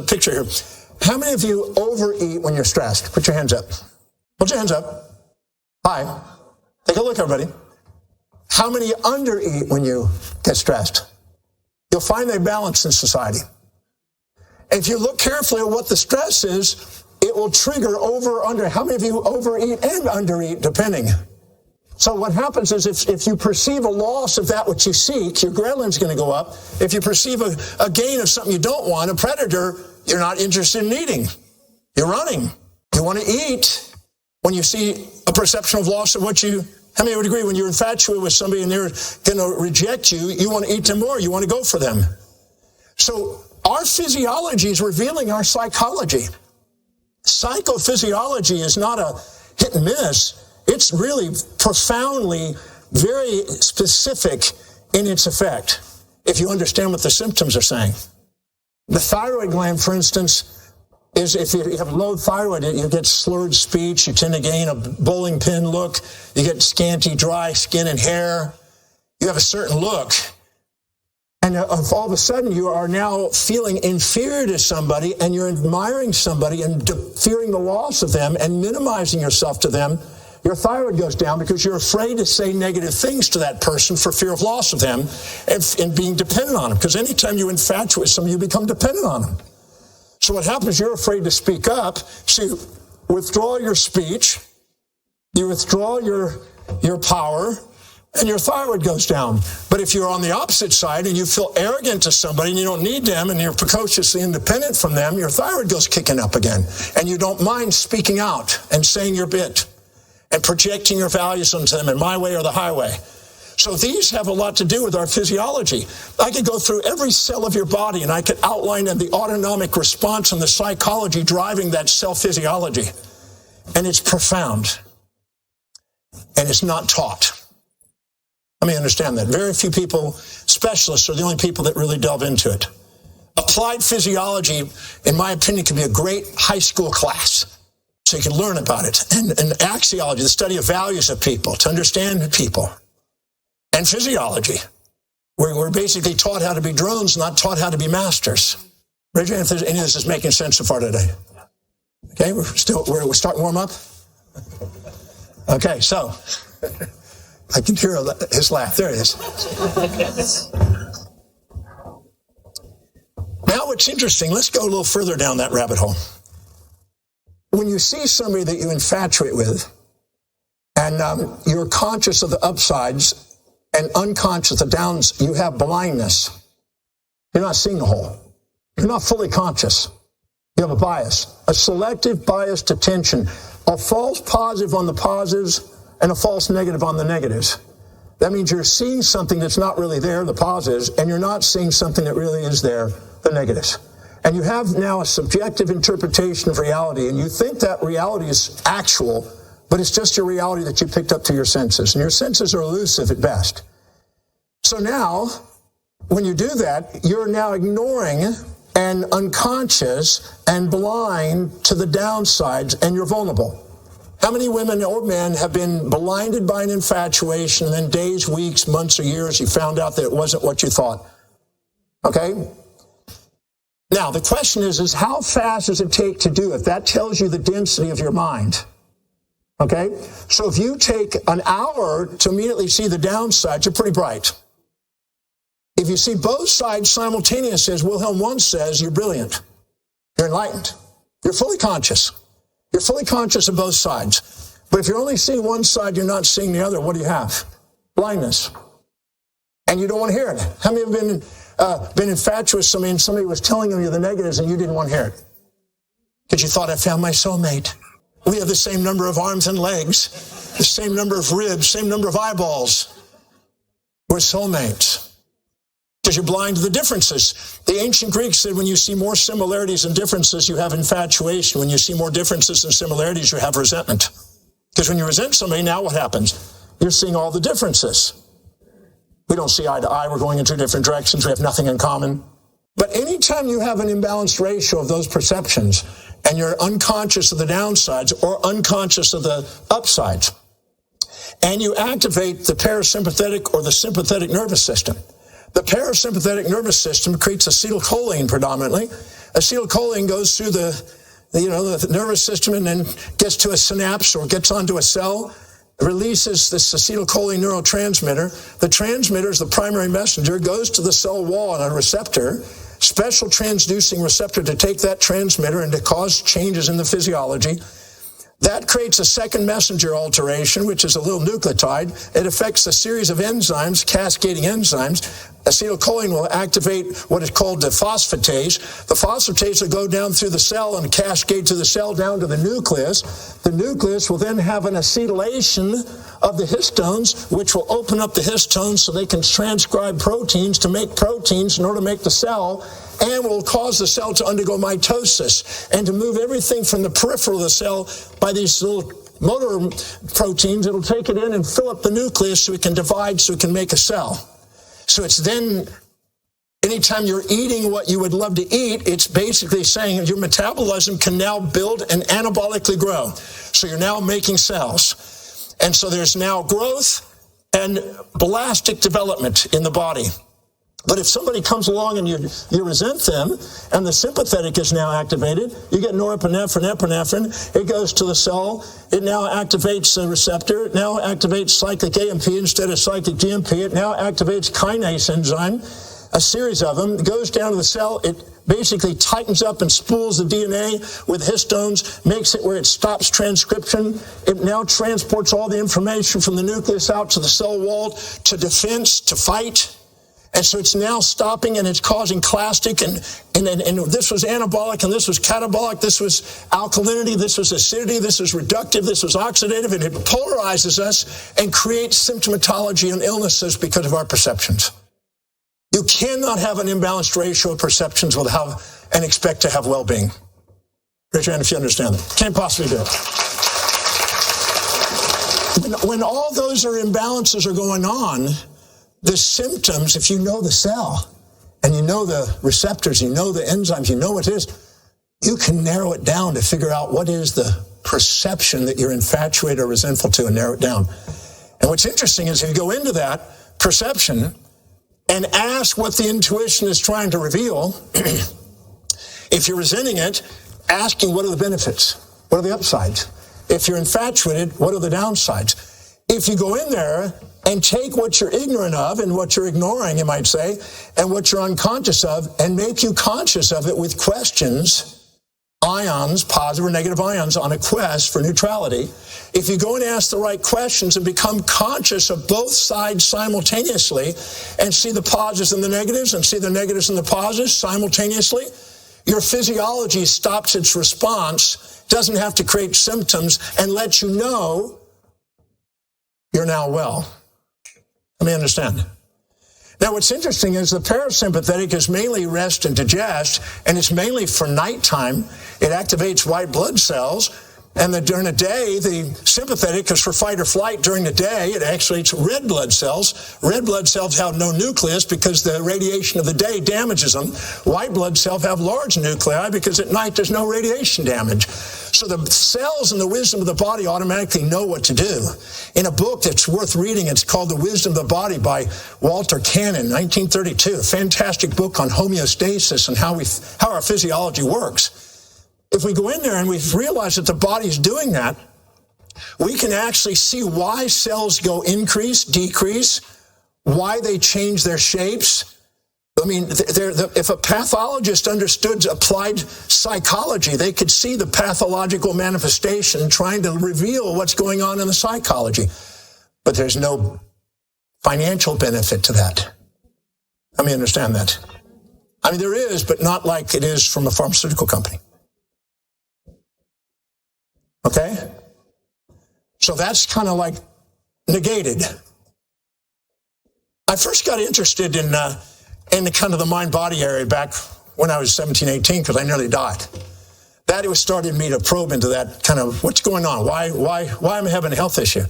[SPEAKER 5] picture here. How many of you overeat when you're stressed? Put your hands up. Put your hands up. Hi. Take a look, everybody. How many undereat when you get stressed? You'll find they balance in society. And if you look carefully at what the stress is, it will trigger over or under. How many of you overeat and undereat, depending? So what happens is if you perceive a loss of that which you seek, your gremlin's going to go up. If you perceive a gain of something you don't want, a predator, you're not interested in eating. You're running. You want to eat when you see a perception of loss of what you... How many would agree when you're infatuated with somebody and they're going to reject you, you want to eat them more, you want to go for them. So our physiology is revealing our psychology. Psychophysiology is not a hit and miss. It's really profoundly, very specific in its effect, if you understand what the symptoms are saying. The thyroid gland, for instance, is if you have low thyroid, you get slurred speech, you tend to gain a bowling pin look, you get scanty, dry skin and hair, you have a certain look. And if all of a sudden you are now feeling inferior to somebody and you're admiring somebody and fearing the loss of them and minimizing yourself to them, your thyroid goes down because you're afraid to say negative things to that person for fear of loss of them and being dependent on them. Because anytime you infatuate with someone, you become dependent on them. So what happens, you're afraid to speak up, so you withdraw your speech, you withdraw your power, and your thyroid goes down. But if you're on the opposite side and you feel arrogant to somebody and you don't need them and you're precociously independent from them, your thyroid goes kicking up again. And you don't mind speaking out and saying your bit and projecting your values onto them in my way or the highway. So these have a lot to do with our physiology. I could go through every cell of your body and I could outline the autonomic response and the psychology driving that cell physiology. And it's profound. And it's not taught. Let me understand that. Very few people, specialists, are the only people that really delve into it. Applied physiology, in my opinion, can be a great high school class. So you can learn about it. And axiology, the study of values of people, to understand people. And physiology, we're basically taught how to be drones, not taught how to be masters. Raise your hand if any of this is making sense so far today. Okay, we're starting to warm up? Okay, so, I can hear his laugh. There it is. Now what's interesting, let's go a little further down that rabbit hole. When you see somebody that you infatuate with, and you're conscious of the upsides and unconscious of the downs, you have blindness. You're not seeing the whole. You're not fully conscious. You have a bias, a selective biased attention, a false positive on the positives and a false negative on the negatives. That means you're seeing something that's not really there, the positives, and you're not seeing something that really is there, the negatives. And you have now a subjective interpretation of reality, and you think that reality is actual, but it's just your reality that you picked up to your senses. And your senses are elusive at best. So now, when you do that, you're now ignoring and unconscious and blind to the downsides, and you're vulnerable. How many women or men have been blinded by an infatuation, and then days, weeks, months, or years, you found out that it wasn't what you thought? Okay? Now, the question is how fast does it take to do it? That tells you the density of your mind. Okay? So if you take an hour to immediately see the downsides, you're pretty bright. If you see both sides simultaneously, as Wilhelm Wundt says, you're brilliant. You're enlightened. You're fully conscious. You're fully conscious of both sides. But if you're only seeing one side, you're not seeing the other, what do you have? Blindness. And you don't want to hear it. How many have been infatuated with somebody and somebody was telling you the negatives and you didn't want to hear it? Because you thought, I found my soulmate. We have the same number of arms and legs, the same number of ribs, same number of eyeballs. We're soulmates. Because you're blind to the differences. The ancient Greeks said when you see more similarities than differences, you have infatuation. When you see more differences than similarities, you have resentment. Because when you resent somebody, now what happens? You're seeing all the differences. We don't see eye to eye. We're going in two different directions. We have nothing in common. But anytime you have an imbalanced ratio of those perceptions, and you're unconscious of the downsides or unconscious of the upsides, and you activate the parasympathetic or the sympathetic nervous system, The parasympathetic nervous system creates acetylcholine predominantly. Acetylcholine goes through the nervous system and then gets to a synapse or gets onto a cell, releases this acetylcholine neurotransmitter. The transmitter is the primary messenger, goes to the cell wall on a receptor, special transducing receptor to take that transmitter and to cause changes in the physiology. That creates a second messenger alteration, which is a little nucleotide. It affects a series of enzymes, cascading enzymes. Acetylcholine will activate what is called the phosphatase. The phosphatase will go down through the cell and cascade to the cell down to the nucleus. The nucleus will then have an acetylation of the histones, which will open up the histones so they can transcribe proteins to make proteins in order to make the cell, and will cause the cell to undergo mitosis and to move everything from the peripheral of the cell by these little motor proteins. It'll take it in and fill up the nucleus so it can divide, so it can make a cell. So it's then, anytime you're eating what you would love to eat, it's basically saying your metabolism can now build and anabolically grow. So you're now making cells. And so there's now growth and elastic development in the body. But if somebody comes along and you resent them, and the sympathetic is now activated, you get norepinephrine, epinephrine, it goes to the cell, it now activates the receptor, it now activates cyclic AMP instead of cyclic GMP, it now activates kinase enzyme, a series of them, it goes down to the cell, it basically tightens up and spools the DNA with histones, makes it where it stops transcription. It now transports all the information from the nucleus out to the cell wall, to defense, to fight. And so it's now stopping, and it's causing clastic, and this was anabolic, and this was catabolic, this was alkalinity, this was acidity, this was reductive, this was oxidative, and it polarizes us and creates symptomatology and illnesses because of our perceptions. You cannot have an imbalanced ratio of perceptions and expect to have well-being. Raise your hand if you understand that. Can't possibly do it. When all those imbalances are going on, the symptoms, if you know the cell and you know the receptors, you know the enzymes, you know what it is, you can narrow it down to figure out what is the perception that you're infatuated or resentful to and narrow it down. And what's interesting is if you go into that perception and ask what the intuition is trying to reveal, if you're resenting it, asking what are the benefits, what are the upsides? If you're infatuated, what are the downsides? If you go in there and take what you're ignorant of and what you're ignoring, you might say, and what you're unconscious of, and make you conscious of it with questions, ions, positive or negative ions, on a quest for neutrality. If you go and ask the right questions and become conscious of both sides simultaneously and see the positives and the negatives and see the negatives and the positives simultaneously, your physiology stops its response, doesn't have to create symptoms, and lets you know you're now well. Let me understand. Now, what's interesting is the parasympathetic is mainly rest and digest, and it's mainly for nighttime. It activates white blood cells, and during the day, the sympathetic is for fight or flight. During the day, it activates red blood cells. Red blood cells have no nucleus because the radiation of the day damages them. White blood cells have large nuclei because at night there's no radiation damage. So the cells and the wisdom of the body automatically know what to do. In a book that's worth reading, it's called The Wisdom of the Body by Walter Cannon, 1932. A fantastic book on homeostasis and how our physiology works. If we go in there and we realize that the body is doing that, we can actually see why cells go increase, decrease, why they change their shapes. I mean, if a pathologist understood applied psychology, they could see the pathological manifestation trying to reveal what's going on in the psychology. But there's no financial benefit to that. Let me understand that. I mean, there is, but not like it is from a pharmaceutical company. Okay? So that's kind of like negated. I first got interested in the kind of the mind-body area back when I was 17, 18, because I nearly died. That was starting me to probe into that kind of, what's going on? Why am I having a health issue?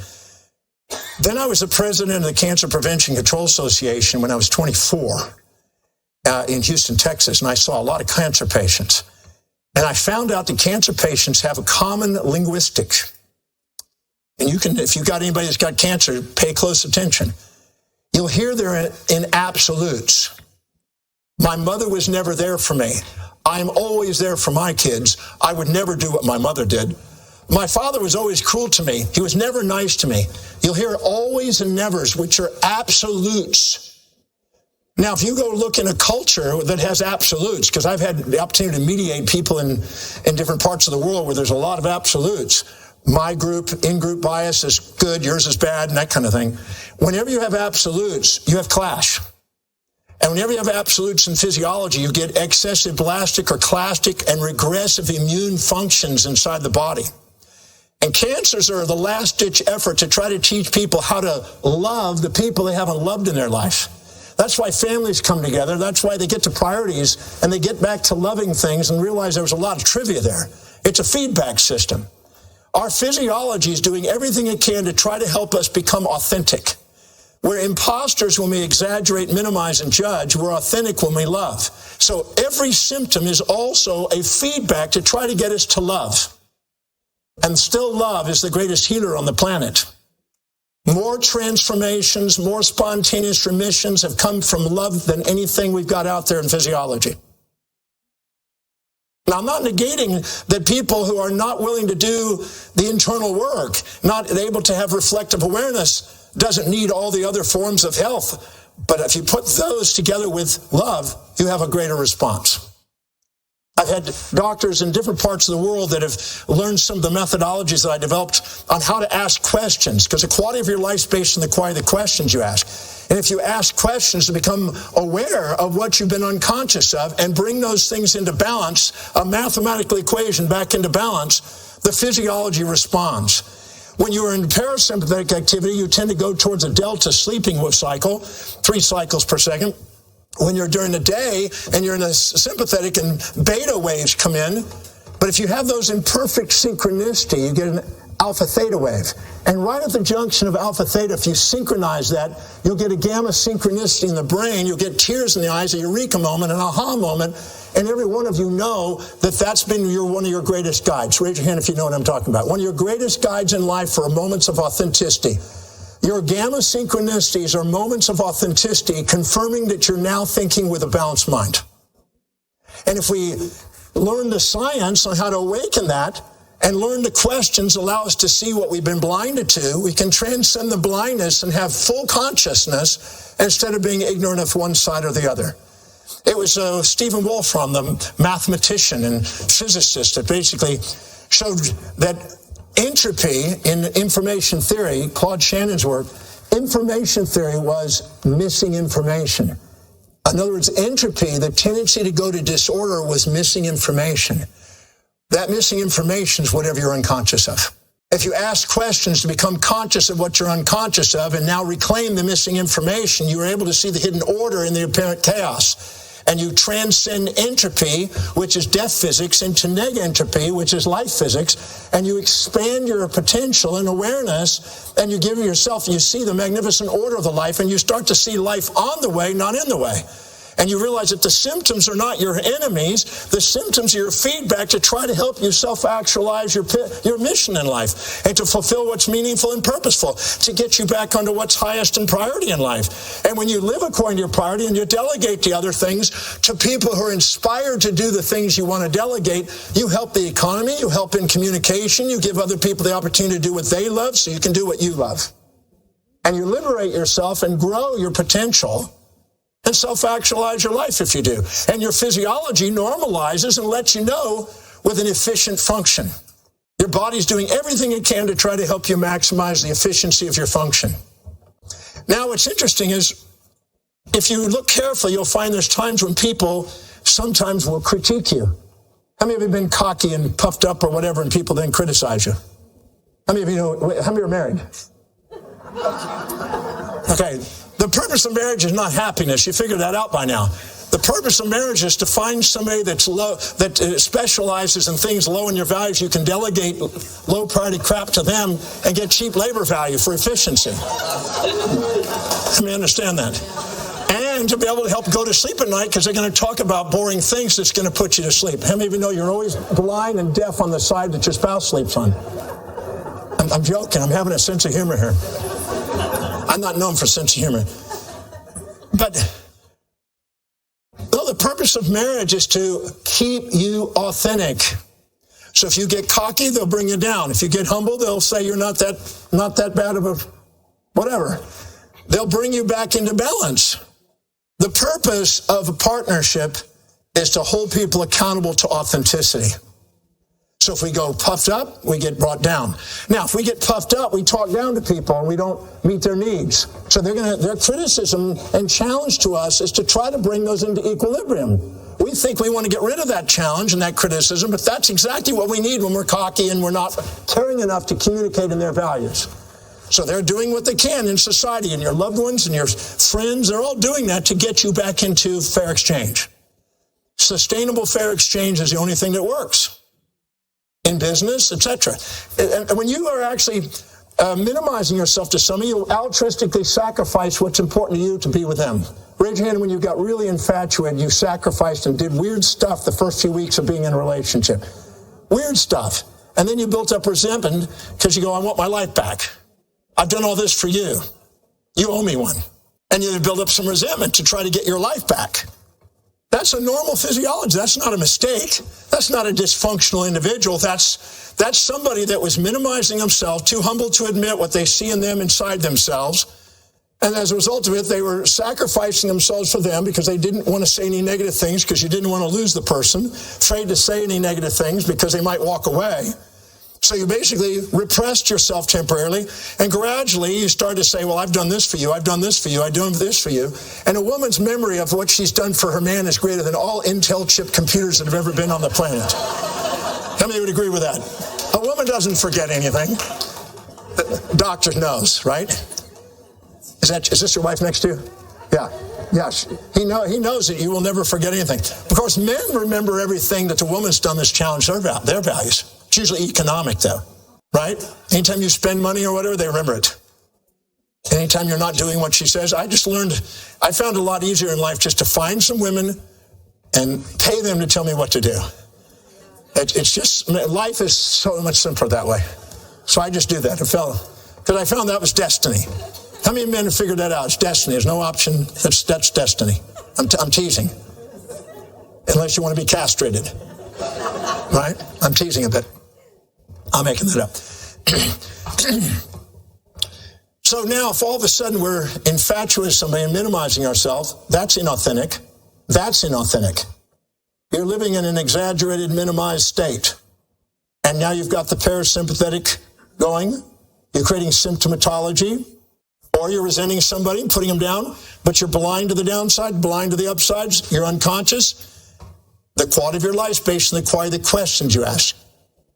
[SPEAKER 5] Then I was the president of the Cancer Prevention Control Association when I was 24 in Houston, Texas, and I saw a lot of cancer patients. And I found out that cancer patients have a common linguistic. And you can, if you've got anybody that's got cancer, pay close attention. You'll hear there in absolutes. My mother was never there for me. I'm always there for my kids. I would never do what my mother did. My father was always cruel to me. He was never nice to me. You'll hear always and nevers, which are absolutes. Now, if you go look in a culture that has absolutes, because I've had the opportunity to mediate people in different parts of the world where there's a lot of absolutes. My group, in-group bias is good, yours is bad, and that kind of thing. Whenever you have absolutes, you have clash. And whenever you have absolutes in physiology, you get excessive blastic or clastic and regressive immune functions inside the body. And cancers are the last-ditch effort to try to teach people how to love the people they haven't loved in their life. That's why families come together. That's why they get to priorities and they get back to loving things and realize there was a lot of trivia there. It's a feedback system. Our physiology is doing everything it can to try to help us become authentic. We're imposters when we exaggerate, minimize, and judge. We're authentic when we love. So every symptom is also a feedback to try to get us to love. And still love is the greatest healer on the planet. More transformations, more spontaneous remissions have come from love than anything we've got out there in physiology. Now, I'm not negating that people who are not willing to do the internal work, not able to have reflective awareness, doesn't need all the other forms of health. But if you put those together with love, you have a greater response. I've had doctors in different parts of the world that have learned some of the methodologies that I developed on how to ask questions, because the quality of your life is based on the quality of the questions you ask. And if you ask questions to become aware of what you've been unconscious of and bring those things into balance, a mathematical equation back into balance, the physiology responds. When you are in parasympathetic activity, you tend to go towards a delta sleeping cycle, 3 cycles per second. When you're during the day and you're in a sympathetic and beta waves come in, but if you have those in perfect synchronicity, you get an alpha theta wave. And right at the junction of alpha theta, if you synchronize that, you'll get a gamma synchronicity in the brain, you'll get tears in the eyes, a eureka moment, an aha moment, and every one of you know that that's been one of your greatest guides. Raise your hand if you know what I'm talking about. One of your greatest guides in life for moments of authenticity. Your gamma synchronicities are moments of authenticity confirming that you're now thinking with a balanced mind. And if we learn the science on how to awaken that and learn the questions allow us to see what we've been blinded to, we can transcend the blindness and have full consciousness instead of being ignorant of one side or the other. It was Stephen Wolfram, the mathematician and physicist, that basically showed that entropy in information theory, Claude Shannon's work, information theory was missing information. In other words, entropy, the tendency to go to disorder, was missing information. That missing information is whatever you're unconscious of. If you ask questions to become conscious of what you're unconscious of and now reclaim the missing information, you are able to see the hidden order in the apparent chaos. And you transcend entropy, which is death physics, into negentropy, which is life physics, and you expand your potential and awareness, and you give yourself, you see the magnificent order of the life, and you start to see life on the way, not in the way. And you realize that the symptoms are not your enemies. The symptoms are your feedback to try to help you self-actualize your mission in life and to fulfill what's meaningful and purposeful, to get you back onto what's highest in priority in life. And when you live according to your priority and you delegate the other things to people who are inspired to do the things you want to delegate, you help the economy, you help in communication, you give other people the opportunity to do what they love so you can do what you love. And you liberate yourself and grow your potential and self-actualize your life if you do. And your physiology normalizes and lets you know with an efficient function. Your body's doing everything it can to try to help you maximize the efficiency of your function. Now, what's interesting is, if you look carefully, you'll find there's times when people sometimes will critique you. How many of you have been cocky and puffed up or whatever and people then criticize you? How many of you know, how many are married? Okay. The purpose of marriage is not happiness. You figured that out by now. The purpose of marriage is to find somebody that's low, that specializes in things low in your values. You can delegate low priority crap to them and get cheap labor value for efficiency. Let me understand that. And to be able to help go to sleep at night, because they're going to talk about boring things that's going to put you to sleep. How many of you know you're always blind and deaf on the side that your spouse sleeps on? I'm joking. I'm having a sense of humor here. I'm not known for sense of humor. But no, the purpose of marriage is to keep you authentic. So if you get cocky, they'll bring you down. If you get humble, they'll say you're not that bad of a whatever. They'll bring you back into balance. The purpose of a partnership is to hold people accountable to authenticity. So if we go puffed up, we get brought down. Now, if we get puffed up, we talk down to people and we don't meet their needs. So their criticism and challenge to us is to try to bring those into equilibrium. We think we want to get rid of that challenge and that criticism, but that's exactly what we need when we're cocky and we're not caring enough to communicate in their values. So they're doing what they can in society, and your loved ones and your friends, they're all doing that to get you back into fair exchange. Sustainable fair exchange is the only thing that works. In business, etc. And when you are actually minimizing yourself to somebody, you altruistically sacrifice what's important to you to be with them. Raise your hand when you got really infatuated, you sacrificed and did weird stuff the first few weeks of being in a relationship. Weird stuff. And then you built up resentment because you go, I want my life back. I've done all this for you. You owe me one. And you build up some resentment to try to get your life back. That's a normal physiology. That's not a mistake. That's not a dysfunctional individual. That's somebody that was minimizing themselves, too humble to admit what they see in them inside themselves. And as a result of it, they were sacrificing themselves for them because they didn't want to say any negative things because you didn't want to lose the person, afraid to say any negative things because they might walk away. So you basically repressed yourself temporarily, and gradually you start to say, well, I've done this for you, I've done this for you, I've done this for you. And a woman's memory of what she's done for her man is greater than all Intel chip computers that have ever been on the planet. How many would agree with that? A woman doesn't forget anything. The doctor knows, right? Is this your wife next to you? Yeah. Yes. He knows that you will never forget anything. Of course, men remember everything that the woman's done that's challenged their values. It's usually economic, though, right? Anytime you spend money or whatever, they remember it. Anytime you're not doing what she says, I found it a lot easier in life just to find some women and pay them to tell me what to do. It's just, life is so much simpler that way. So I just do that. Because I found that was destiny. How many men have figured that out? It's destiny. There's no option. That's destiny. I'm teasing. Unless you want to be castrated. Right? I'm teasing a bit. I'm making that up. So now, if all of a sudden we're infatuated with somebody and minimizing ourselves, that's inauthentic. That's inauthentic. You're living in an exaggerated, minimized state. And now you've got the parasympathetic going. You're creating symptomatology. Or you're resenting somebody and putting them down, but you're blind to the downside, blind to the upsides. You're unconscious. The quality of your life is based on the quality of the questions you ask.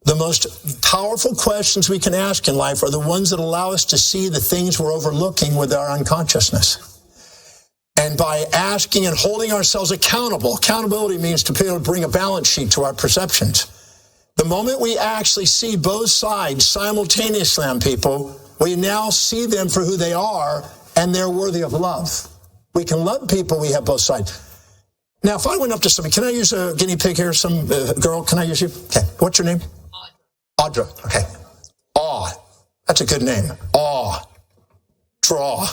[SPEAKER 5] The most powerful questions we can ask in life are the ones that allow us to see the things we're overlooking with our unconsciousness. And by asking and holding ourselves accountable, accountability means to be able to bring a balance sheet to our perceptions. The moment we actually see both sides simultaneously on people, we now see them for who they are, and they're worthy of love. We can love people, we have both sides. Now, if I went up to somebody, can I use a guinea pig here? Some girl, can I use you? Okay, what's your name? Audra. Okay. Awe. That's a good name. Awe. Draw.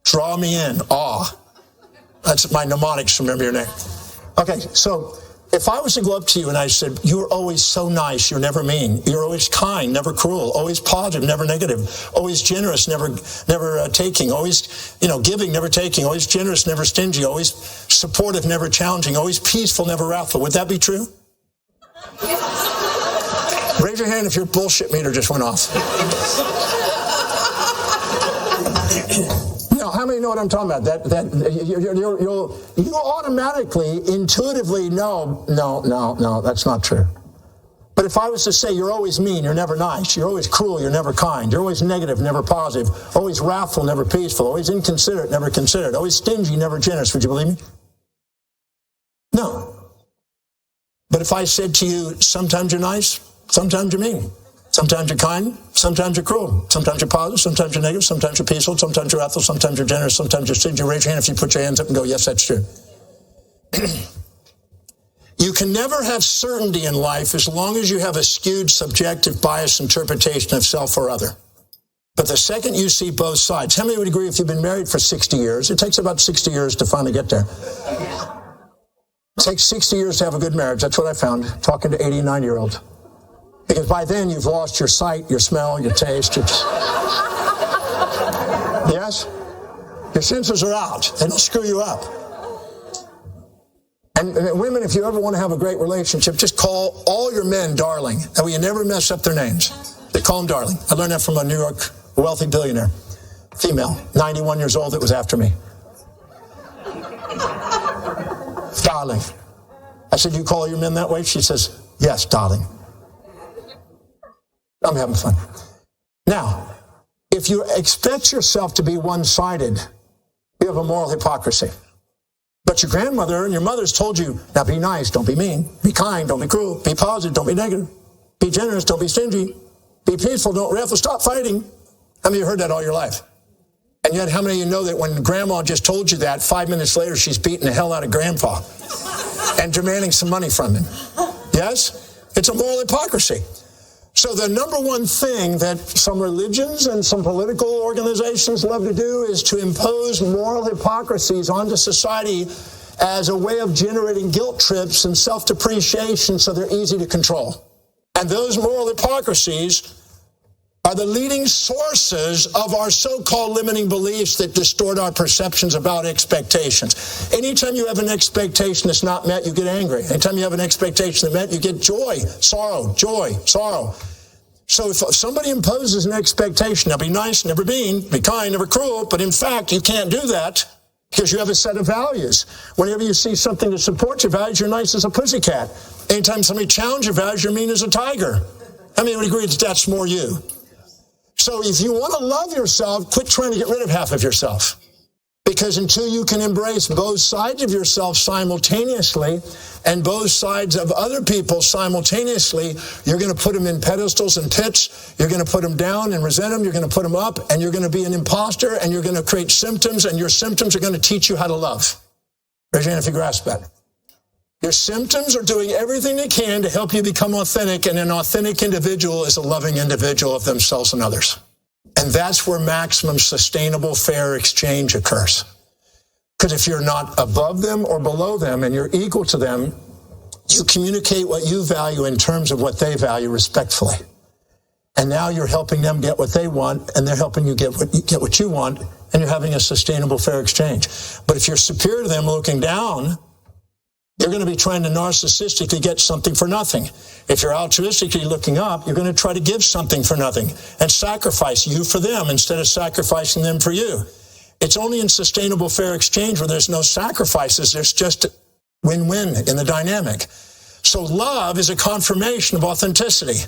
[SPEAKER 5] Draw me in. Awe. That's my mnemonics, remember your name. Okay, so if I was to go up to you and I said, you're always so nice, you're never mean, you're always kind, never cruel, always positive, never negative, always generous, never taking, always, giving, never taking, always generous, never stingy, always supportive, never challenging, always peaceful, never wrathful. Would that be true? Raise your hand if your bullshit meter just went off. How many know what I'm talking about? You automatically, intuitively know, no, that's not true. But if I was to say you're always mean, you're never nice, you're always cruel, you're never kind, you're always negative, never positive, always wrathful, never peaceful, always inconsiderate, never considerate, always stingy, never generous, would you believe me? No. But if I said to you, sometimes you're nice, sometimes you're mean, sometimes you're kind, sometimes you're cruel, sometimes you're positive, sometimes you're negative, sometimes you're peaceful, sometimes you're wrathful, sometimes you're generous, sometimes you're stingy. Raise your hand if you put your hands up and go, yes, that's true. You can never have certainty in life as long as you have a skewed subjective bias interpretation of self or other. But the second you see both sides, how many would agree if you've been married for 60 years, it takes about 60 years to finally get there. It takes 60 years to have a good marriage. That's what I found, talking to 80, 90-year-olds. Because by then you've lost your sight, your smell, your taste. Yes? Your senses are out. They don't screw you up. And women, if you ever want to have a great relationship, just call all your men darling. That way you never mess up their names. They call them darling. I learned that from a New York wealthy billionaire. Female, 91 years old, that was after me. Darling. I said, you call your men that way? She says, yes, darling. I'm having fun. Now, if you expect yourself to be one-sided, you have a moral hypocrisy. But your grandmother and your mother's told you, now be nice, don't be mean. Be kind, don't be cruel. Be positive, don't be negative. Be generous, don't be stingy. Be peaceful, don't raffle, stop fighting. How many of you heard that all your life? And yet, how many of you know that when grandma just told you that, 5 minutes later, she's beating the hell out of grandpa and demanding some money from him? Yes? It's a moral hypocrisy. So the number one thing that some religions and some political organizations love to do is to impose moral hypocrisies onto society as a way of generating guilt trips and self-depreciation so they're easy to control. And those moral hypocrisies are the leading sources of our so-called limiting beliefs that distort our perceptions about expectations. Anytime you have an expectation that's not met, you get angry. Anytime you have an expectation that's met, you get joy, sorrow. So if somebody imposes an expectation, now be nice, never mean, be kind, never cruel, but in fact, you can't do that because you have a set of values. Whenever you see something that supports your values, you're nice as a pussycat. Anytime somebody challenges your values, you're mean as a tiger. How many would agree that that's more you? So if you want to love yourself, quit trying to get rid of half of yourself. Because until you can embrace both sides of yourself simultaneously and both sides of other people simultaneously, you're going to put them in pedestals and pits. You're going to put them down and resent them. You're going to put them up, and you're going to be an imposter, and you're going to create symptoms, and your symptoms are going to teach you how to love. Raise your hand if you grasp that. Your symptoms are doing everything they can to help you become authentic, and an authentic individual is a loving individual of themselves and others. And that's where maximum sustainable fair exchange occurs. Because if you're not above them or below them and you're equal to them, you communicate what you value in terms of what they value respectfully. And now you're helping them get what they want, and they're helping you get what you want, and you're having a sustainable fair exchange. But if you're superior to them looking down, you're going to be trying to narcissistically get something for nothing. If you're altruistically looking up, you're going to try to give something for nothing and sacrifice you for them instead of sacrificing them for you. It's only in sustainable fair exchange where there's no sacrifices. There's just win-win in the dynamic. So love is a confirmation of authenticity.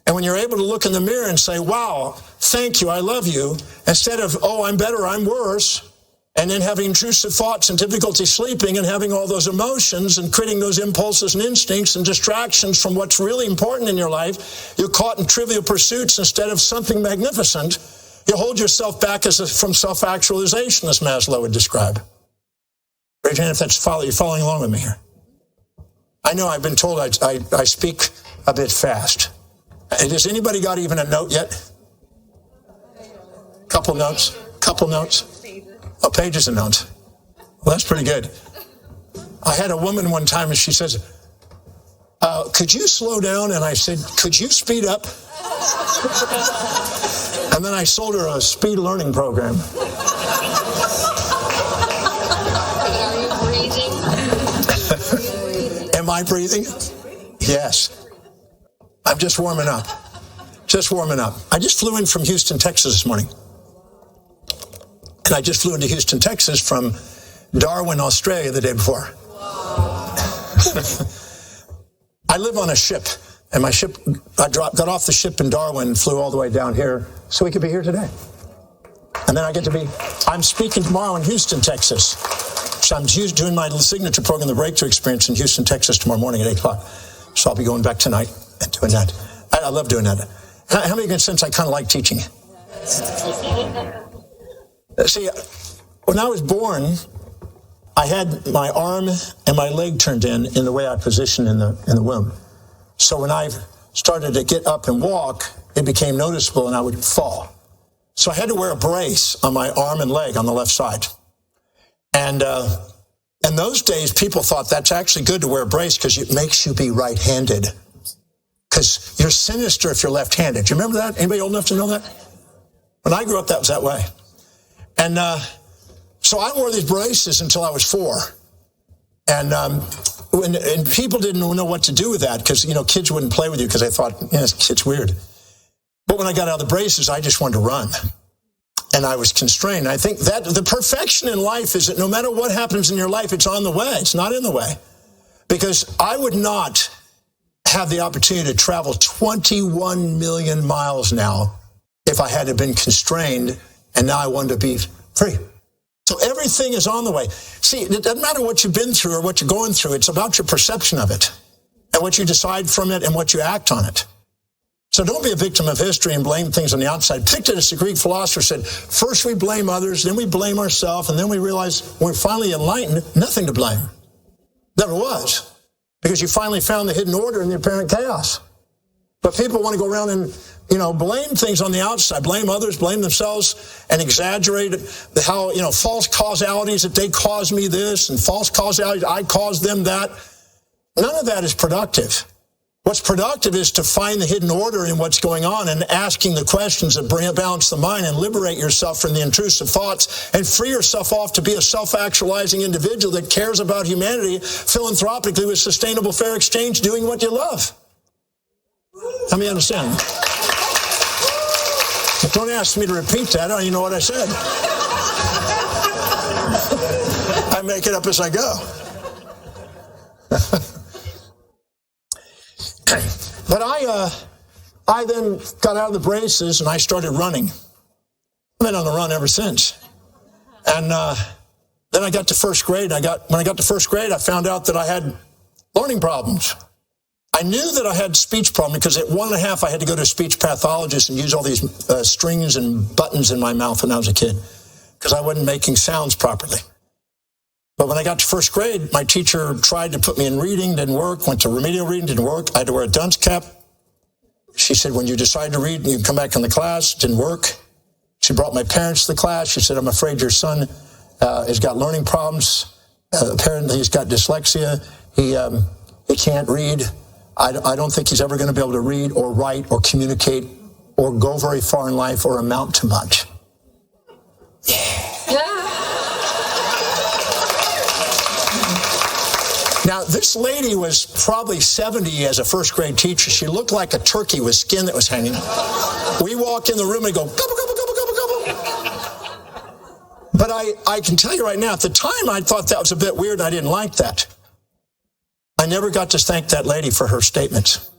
[SPEAKER 5] And when you're able to look in the mirror and say, wow, thank you, I love you, instead of, oh, I'm better, I'm worse, and then having intrusive thoughts and difficulty sleeping and having all those emotions and creating those impulses and instincts and distractions from what's really important in your life, you're caught in trivial pursuits instead of something magnificent. You hold yourself back from self-actualization, as Maslow would describe. Raise your hand if you're following along with me here. I know I've been told I speak a bit fast. Has anybody got even a note yet? Couple notes? Oh, pages of notes. Well, that's pretty good. I had a woman one time and she says, could you slow down? And I said, could you speed up? And then I sold her a speed learning program.
[SPEAKER 6] Are you breathing?
[SPEAKER 5] Am I breathing? Yes. I'm just warming up. I just flew in from Houston, Texas this morning. And I just flew into Houston, Texas from Darwin, Australia the day before. I live on a ship, and my ship, I got off the ship in Darwin, flew all the way down here so we could be here today. And then I'm speaking tomorrow in Houston, Texas. So I'm doing my signature program, the Breakthrough Experience in Houston, Texas tomorrow morning at 8 o'clock. So I'll be going back tonight and doing that. I love doing that. How many can sense I kind of like teaching? See, when I was born, I had my arm and my leg turned in the way I positioned in the womb. So when I started to get up and walk, it became noticeable and I would fall. So I had to wear a brace on my arm and leg on the left side. And in those days, people thought that's actually good to wear a brace because it makes you be right-handed. Because you're sinister if you're left-handed. Do you remember that? Anybody old enough to know that? When I grew up, that was that way. And so I wore these braces until I was 4. And people didn't know what to do with that because, kids wouldn't play with you because they thought, this kid's weird. But when I got out of the braces, I just wanted to run. And I was constrained. I think that the perfection in life is that no matter what happens in your life, it's on the way. It's not in the way. Because I would not have the opportunity to travel 21 million miles now if I had been constrained and now I wanted to be free. So everything is on the way. See, it doesn't matter what you've been through or what you're going through. It's about your perception of it and what you decide from it and what you act on it. So don't be a victim of history and blame things on the outside. Epictetus, the Greek philosopher, said, first we blame others, then we blame ourselves, and then we realize when we're finally enlightened, nothing to blame. Never was. Because you finally found the hidden order in the apparent chaos. But people want to go around and, blame things on the outside, blame others, blame themselves, and exaggerate how, false causalities that they caused me this, and false causalities, I caused them that. None of that is productive. What's productive is to find the hidden order in what's going on and asking the questions that balance the mind and liberate yourself from the intrusive thoughts and free yourself off to be a self-actualizing individual that cares about humanity philanthropically with sustainable fair exchange, doing what you love. Let me understand. But don't ask me to repeat that. I don't even know what I said. I make it up as I go. But I then got out of the braces and I started running. I've been on the run ever since. And then I got to first grade. When I got to first grade, I found out that I had learning problems. I knew that I had speech problems because at 1.5, I had to go to a speech pathologist and use all these strings and buttons in my mouth when I was a kid because I wasn't making sounds properly. But when I got to first grade, my teacher tried to put me in reading, didn't work. Went to remedial reading, didn't work. I had to wear a dunce cap. She said, when you decide to read, you can come back in the class. Didn't work. She brought my parents to the class. She said, I'm afraid your son has got learning problems. Apparently he's got dyslexia. He can't read. I don't think he's ever going to be able to read or write or communicate or go very far in life or amount to much. Now, this lady was probably 70 as a first grade teacher. She looked like a turkey with skin that was hanging. We walk in the room and go, gobble, gobble, gobble, gobble, gobble. But I can tell you right now, at the time, I thought that was a bit weird and I didn't like that. I never got to thank that lady for her statements.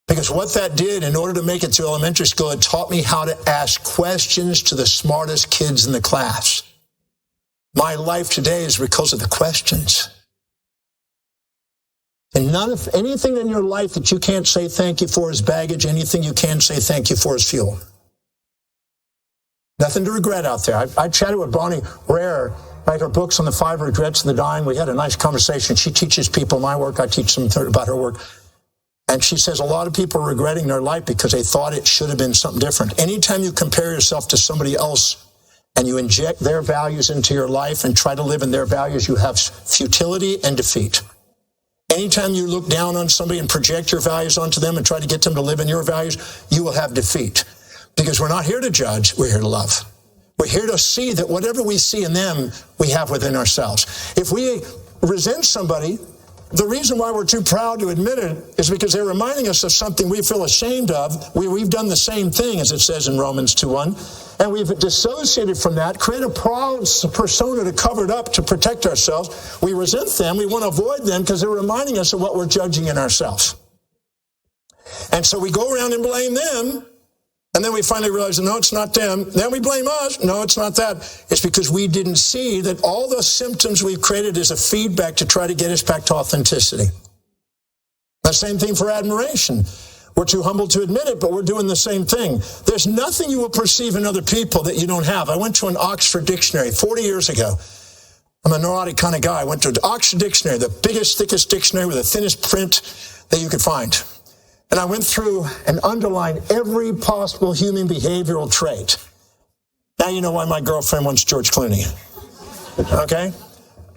[SPEAKER 5] Because what that did, in order to make it through elementary school, it taught me how to ask questions to the smartest kids in the class. My life today is because of the questions. And none of anything in your life that you can't say thank you for is baggage. Anything you can say thank you for is fuel. Nothing to regret out there. I chatted with Bonnie Rare, write her books on the 5 regrets of the dying. We had a nice conversation. She teaches people my work. I teach them about her work. And she says a lot of people are regretting their life because they thought it should have been something different. Anytime you compare yourself to somebody else and you inject their values into your life and try to live in their values, you have futility and defeat. Anytime you look down on somebody and project your values onto them and try to get them to live in your values, you will have defeat. Because we're not here to judge, we're here to love. We're here to see that whatever we see in them, we have within ourselves. If we resent somebody, the reason why we're too proud to admit it is because they're reminding us of something we feel ashamed of. We've done the same thing, as it says in Romans 2:1, and we've dissociated from that, create a proud persona to cover it up to protect ourselves. We resent them. We want to avoid them because they're reminding us of what we're judging in ourselves. And so we go around and blame them, and then we finally realize, no, it's not them. Then we blame us. No, it's not that. It's because we didn't see that all the symptoms we've created is a feedback to try to get us back to authenticity. The same thing for admiration. We're too humble to admit it, but we're doing the same thing. There's nothing you will perceive in other people that you don't have. I went to an Oxford dictionary 40 years ago. I'm a neurotic kind of guy. I went to an Oxford dictionary, the biggest, thickest dictionary with the thinnest print that you could find. And I went through and underlined every possible human behavioral trait. Now you know why my girlfriend wants George Clooney. Okay?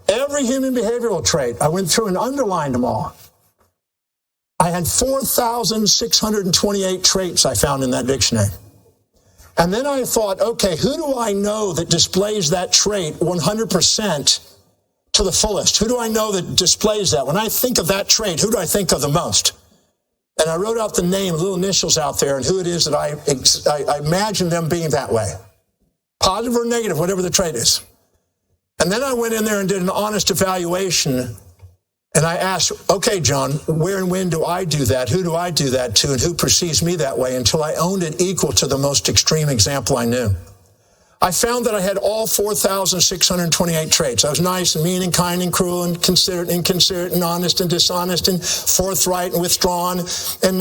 [SPEAKER 5] Every human behavioral trait, I went through and underlined them all. I had 4,628 traits I found in that dictionary. And then I thought, okay, who do I know that displays that trait 100% to the fullest? Who do I know that displays that? When I think of that trait, who do I think of the most? And I wrote out the name, little initials out there, and who it is that I imagine them being that way. Positive or negative, whatever the trait is. And then I went in there and did an honest evaluation, and I asked, okay, John, where and when do I do that? Who do I do that to, and who perceives me that way, until I owned it equal to the most extreme example I knew. I found that I had all 4,628 traits. I was nice and mean and kind and cruel and considerate and inconsiderate and honest and dishonest and forthright and withdrawn and,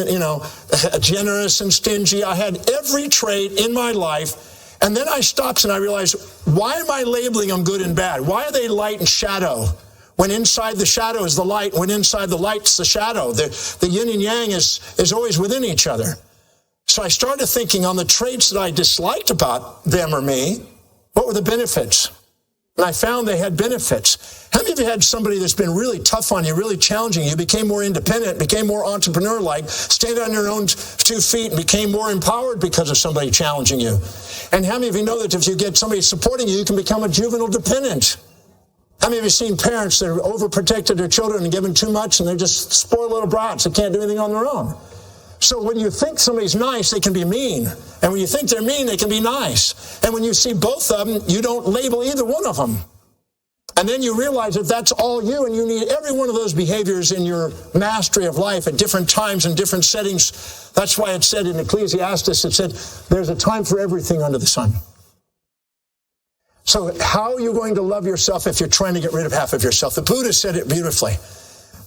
[SPEAKER 5] generous and stingy. I had every trait in my life. And then I stopped and I realized, why am I labeling them good and bad? Why are they light and shadow? When inside the shadow is the light, when inside the light's the shadow. The yin and yang is always within each other. So I started thinking on the traits that I disliked about them or me, what were the benefits? And I found they had benefits. How many of you had somebody that's been really tough on you, really challenging you, became more independent, became more entrepreneur-like, stayed on your own 2 feet, and became more empowered because of somebody challenging you? And how many of you know that if you get somebody supporting you, you can become a juvenile dependent? How many of you seen parents that are overprotected their children and given too much, and they're just spoiled little brats that can't do anything on their own? So when you think somebody's nice, they can be mean. And when you think they're mean, they can be nice. And when you see both of them, you don't label either one of them. And then you realize that that's all you, and you need every one of those behaviors in your mastery of life at different times and different settings. That's why it said in Ecclesiastes, it said, there's a time for everything under the sun. So how are you going to love yourself if you're trying to get rid of half of yourself? The Buddha said it beautifully.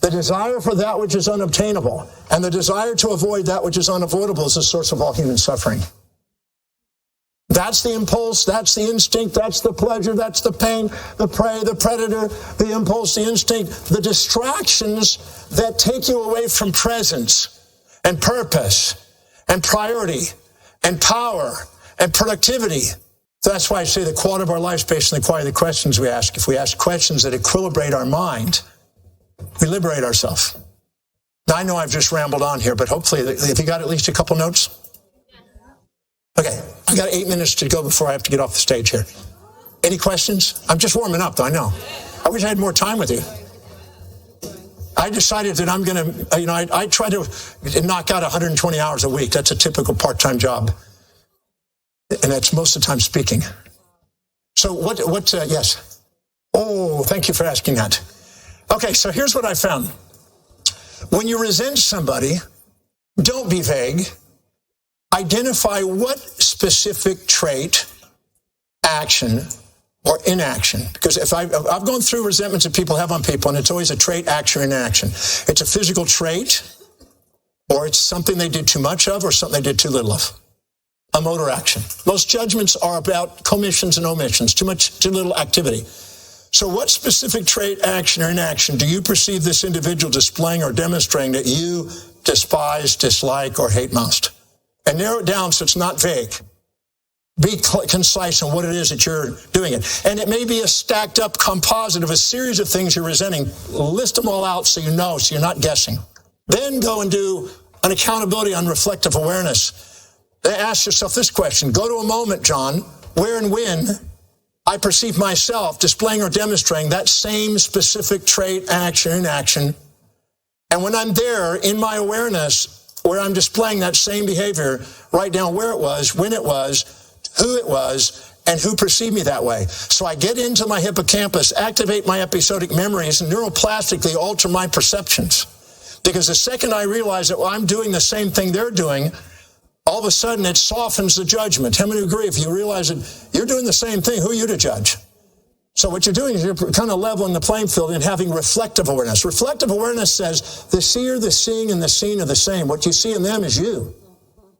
[SPEAKER 5] The desire for that which is unobtainable and the desire to avoid that which is unavoidable is the source of all human suffering. That's the impulse, that's the instinct, that's the pleasure, that's the pain, the prey, the predator, the impulse, the instinct, the distractions that take you away from presence and purpose and priority and power and productivity. That's why I say the quality of our life is based on the quality of the questions we ask. If we ask questions that equilibrate our mind, we liberate ourselves. Now, I know I've just rambled on here, but hopefully, have you got at least a couple notes? Okay, I got 8 minutes to go before I have to get off the stage here. Any questions? I'm just warming up, though, I know. I wish I had more time with you. I decided that I'm going to, I try to knock out 120 hours a week. That's a typical part-time job. And that's most of the time speaking. So yes. Oh, thank you for asking that. Okay, so here's what I found. When you resent somebody, don't be vague. Identify what specific trait, action, or inaction. Because if I've gone through resentments that people have on people, and it's always a trait, action, or inaction. It's a physical trait, or it's something they did too much of, or something they did too little of. A motor action. Most judgments are about commissions and omissions, too little activity. So what specific trait, action, or inaction do you perceive this individual displaying or demonstrating that you despise, dislike, or hate most? And narrow it down so it's not vague. Be concise on what it is that you're doing it. And it may be a stacked up composite of a series of things you're resenting. List them all out so you know, so you're not guessing. Then go and do an accountability on reflective awareness. Then ask yourself this question. Go to a moment, John, where and when I perceive myself displaying or demonstrating that same specific trait, action, inaction. And when I'm there in my awareness, where I'm displaying that same behavior, write down where it was, when it was, who it was, and who perceived me that way. So I get into my hippocampus, activate my episodic memories, and neuroplastically alter my perceptions. Because the second I realize that I'm doing the same thing they're doing, all of a sudden it softens the judgment. How many agree if you realize that you're doing the same thing, who are you to judge? So what you're doing is you're kind of leveling the playing field and having reflective awareness. Reflective awareness says the seer, the seeing, and the seen are the same. What you see in them is you.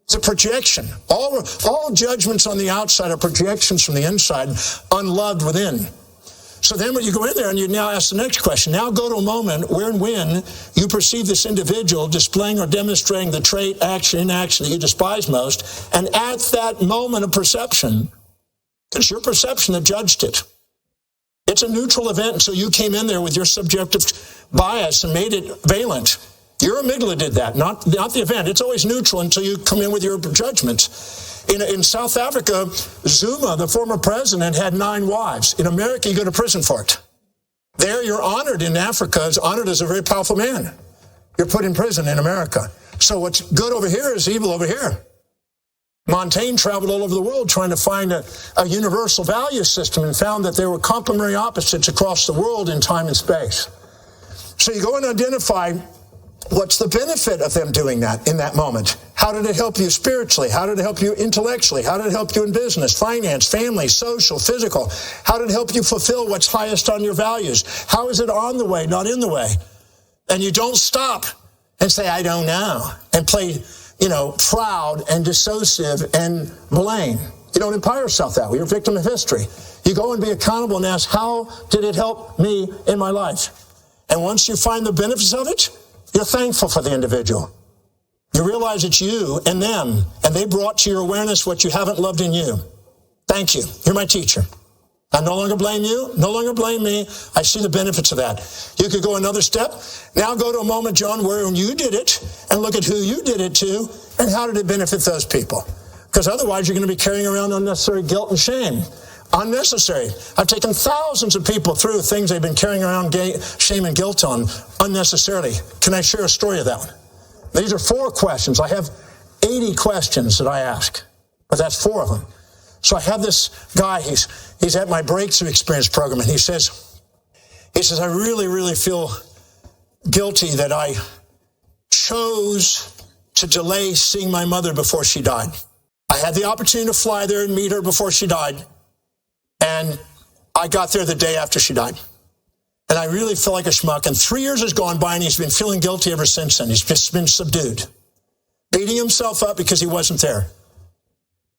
[SPEAKER 5] It's a projection. All judgments on the outside are projections from the inside, unloved within. So then when you go in there and you now ask the next question, now go to a moment where and when you perceive this individual displaying or demonstrating the trait, action, inaction that you despise most, and at that moment of perception, It's your perception that judged it. It's a neutral event until you came in there with your subjective bias and made it valent. Your amygdala did that, not the event. It's always neutral until you come in with your judgment. In South Africa, Zuma, the former president, had 9 wives. In America, you go to prison for it. There, you're honored in Africa, is honored as a very powerful man. You're put in prison in America. So what's good over here is evil over here. Montaigne traveled all over the world trying to find a universal value system and found that there were complementary opposites across the world in time and space. So you go and identify what's the benefit of them doing that in that moment. How did it help you spiritually? How did it help you intellectually? How did it help you in business, finance, family, social, physical? How did it help you fulfill what's highest on your values? How is it on the way, not in the way? And you don't stop and say, I don't know, and play proud and dissociative and blame. You don't empower yourself that way. You're a victim of history. You go and be accountable and ask, how did it help me in my life? And once you find the benefits of it, you're thankful for the individual. You realize it's you and them, and they brought to your awareness what you haven't loved in you. Thank you. You're my teacher. I no longer blame you, no longer blame me. I see the benefits of that. You could go another step. Now go to a moment, John, where you did it and look at who you did it to and how did it benefit those people. Because otherwise you're going to be carrying around unnecessary guilt and shame. Unnecessary. I've taken thousands of people through things they've been carrying around shame and guilt on unnecessarily. Can I share a story of that one? These are 4 questions. I have 80 questions that I ask, but that's 4 of them. So I have this guy, he's at my Breakthrough Experience program, and he says, I really, really feel guilty that I chose to delay seeing my mother before she died. I had the opportunity to fly there and meet her before she died, and I got there the day after she died. And I really feel like a schmuck, and 3 years has gone by, and he's been feeling guilty ever since then. He's just been subdued, beating himself up because he wasn't there.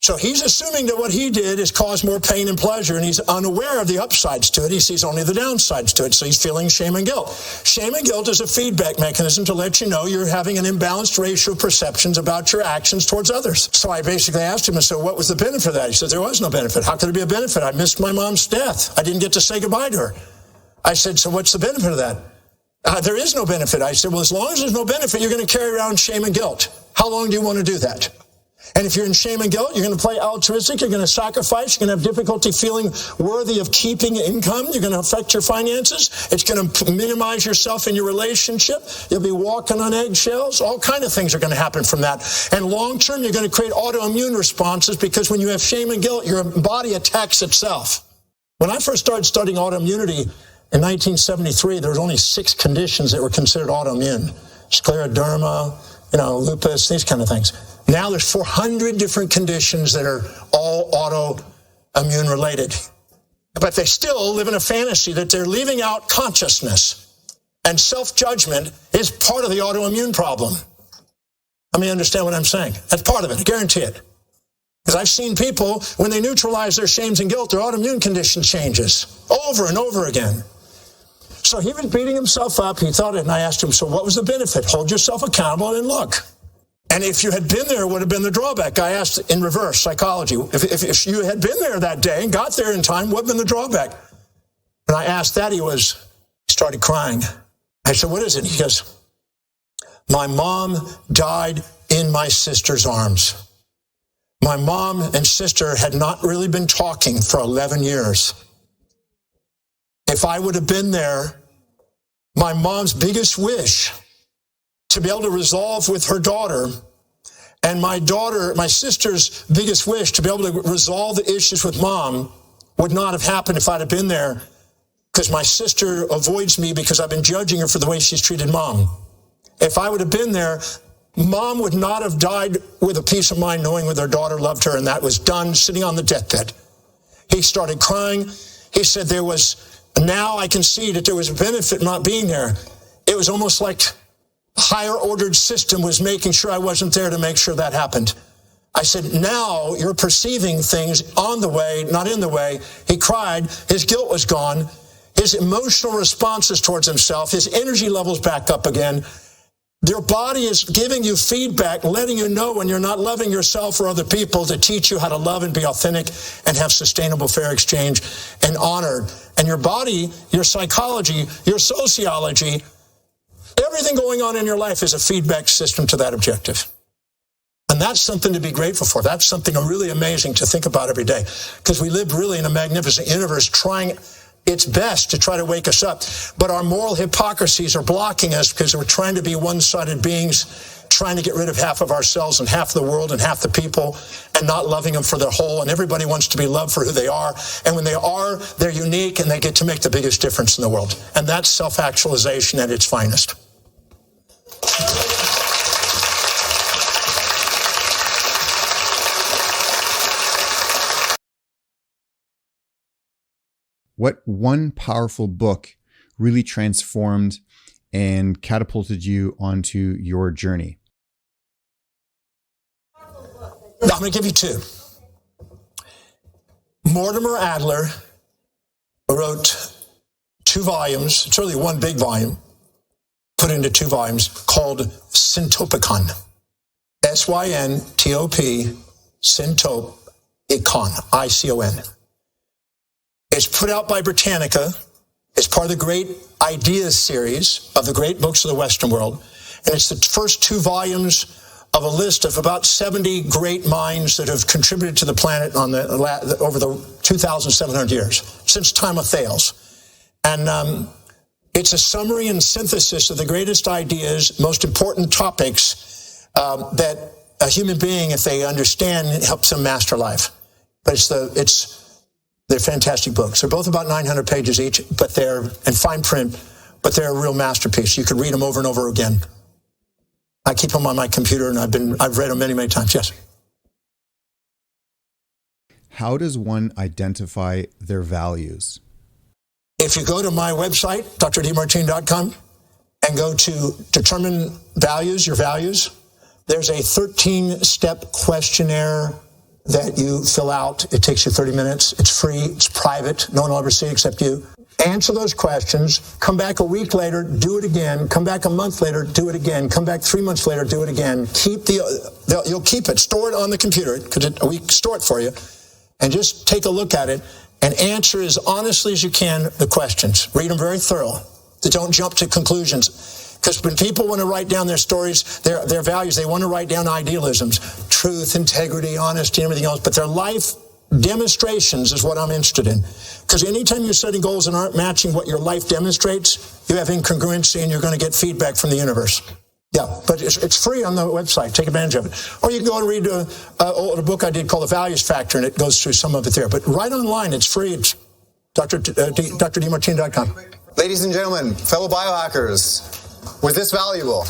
[SPEAKER 5] So he's assuming that what he did is cause more pain and pleasure, and he's unaware of the upsides to it. He sees only the downsides to it, so he's feeling shame and guilt. Shame and guilt is a feedback mechanism to let you know you're having an imbalanced ratio of perceptions about your actions towards others. So I basically asked him, so what was the benefit of that? He said, there was no benefit. How could there be a benefit? I missed my mom's death. I didn't get to say goodbye to her. I said, so what's the benefit of that? There is no benefit. I said, well, as long as there's no benefit, you're going to carry around shame and guilt. How long do you want to do that? And if you're in shame and guilt, you're going to play altruistic, you're going to sacrifice, you're going to have difficulty feeling worthy of keeping income, you're going to affect your finances, it's going to minimize yourself in your relationship, you'll be walking on eggshells, all kinds of things are going to happen from that. And long term, you're going to create autoimmune responses because when you have shame and guilt, your body attacks itself. When I first started studying autoimmunity in 1973, there was only 6 conditions that were considered autoimmune. Scleroderma, lupus, these kind of things. Now there's 400 different conditions that are all autoimmune related. But they still live in a fantasy that they're leaving out consciousness. And self-judgment is part of the autoimmune problem. Let me understand what I'm saying. That's part of it, I guarantee it. Because I've seen people, when they neutralize their shames and guilt, their autoimmune condition changes over and over again. So he was beating himself up. He thought it, and I asked him, so what was the benefit? Hold yourself accountable and look. And if you had been there, it would have been the drawback. I asked in reverse, psychology. If you had been there that day and got there in time, what would have been the drawback? And I asked that, he started crying. I said, what is it? He goes, my mom died in my sister's arms. My mom and sister had not really been talking for 11 years. If I would have been there, my mom's biggest wish to be able to resolve with her daughter, and my sister's biggest wish to be able to resolve the issues with mom would not have happened if I'd have been there, because my sister avoids me because I've been judging her for the way she's treated mom. If I would have been there, mom would not have died with a peace of mind knowing that her daughter loved her, and that was done sitting on the deathbed. He started crying. He said now I can see that there was a benefit not being there. It was almost like a higher ordered system was making sure I wasn't there to make sure that happened. I said, now you're perceiving things on the way, not in the way. He cried. His guilt was gone. His emotional responses towards himself, his energy levels back up again. Your body is giving you feedback, letting you know when you're not loving yourself or other people, to teach you how to love and be authentic and have sustainable, fair exchange and honor. And your body, your psychology, your sociology, everything going on in your life is a feedback system to that objective. And that's something to be grateful for. That's something really amazing to think about every day, because we live really in a magnificent universe trying its best to try to wake us up. But our moral hypocrisies are blocking us because we're trying to be one-sided beings, trying to get rid of half of ourselves and half the world and half the people, and not loving them for their whole. And everybody wants to be loved for who they are. And when they are, they're unique and they get to make the biggest difference in the world. And that's self-actualization at its finest.
[SPEAKER 1] What one powerful book really transformed and catapulted you onto your journey?
[SPEAKER 5] I'm going to give you two. Mortimer Adler wrote 2 volumes. It's really one big volume, put into 2 volumes, called Syntopicon. S-Y-N-T-O-P, Syntopicon, I-C-O-N. It's put out by Britannica. It's part of the Great Ideas series of the great books of the Western world. And it's the first 2 volumes of a list of about 70 great minds that have contributed to the planet on over the 2,700 years, since time of Thales. And it's a summary and synthesis of the greatest ideas, most important topics that a human being, if they understand, helps them master life. But they're fantastic books. They're both about 900 pages each, but they're in fine print, but they're a real masterpiece. You could read them over and over again. I keep them on my computer, and I've read them many, many times. Yes.
[SPEAKER 1] How does one identify their values?
[SPEAKER 5] If you go to my website, drdemartini.com, and go to determine values, your values, there's a 13-step questionnaire that you fill out. It takes you 30 minutes. It's free. It's private. No one will ever see it except you. Answer those questions. Come back a week later, do it again. Come back a month later, do it again. Come back 3 months later, do it again. You'll keep it. Store it on the computer, because we store it for you. And just take a look at it and answer as honestly as you can the questions. Read them very thorough. Don't jump to conclusions. Because when people want to write down their stories, their values, they want to write down idealisms, truth, integrity, honesty, and everything else. But their life demonstrations is what I'm interested in. Because anytime you're setting goals and aren't matching what your life demonstrates, you have incongruency and you're going to get feedback from the universe. Yeah, but it's free on the website. Take advantage of it. Or you can go and read a book I did called The Values Factor, and it goes through some of it there. But right online, it's free. It's drdemartini.com.
[SPEAKER 4] Ladies and gentlemen, fellow biohackers, was this valuable?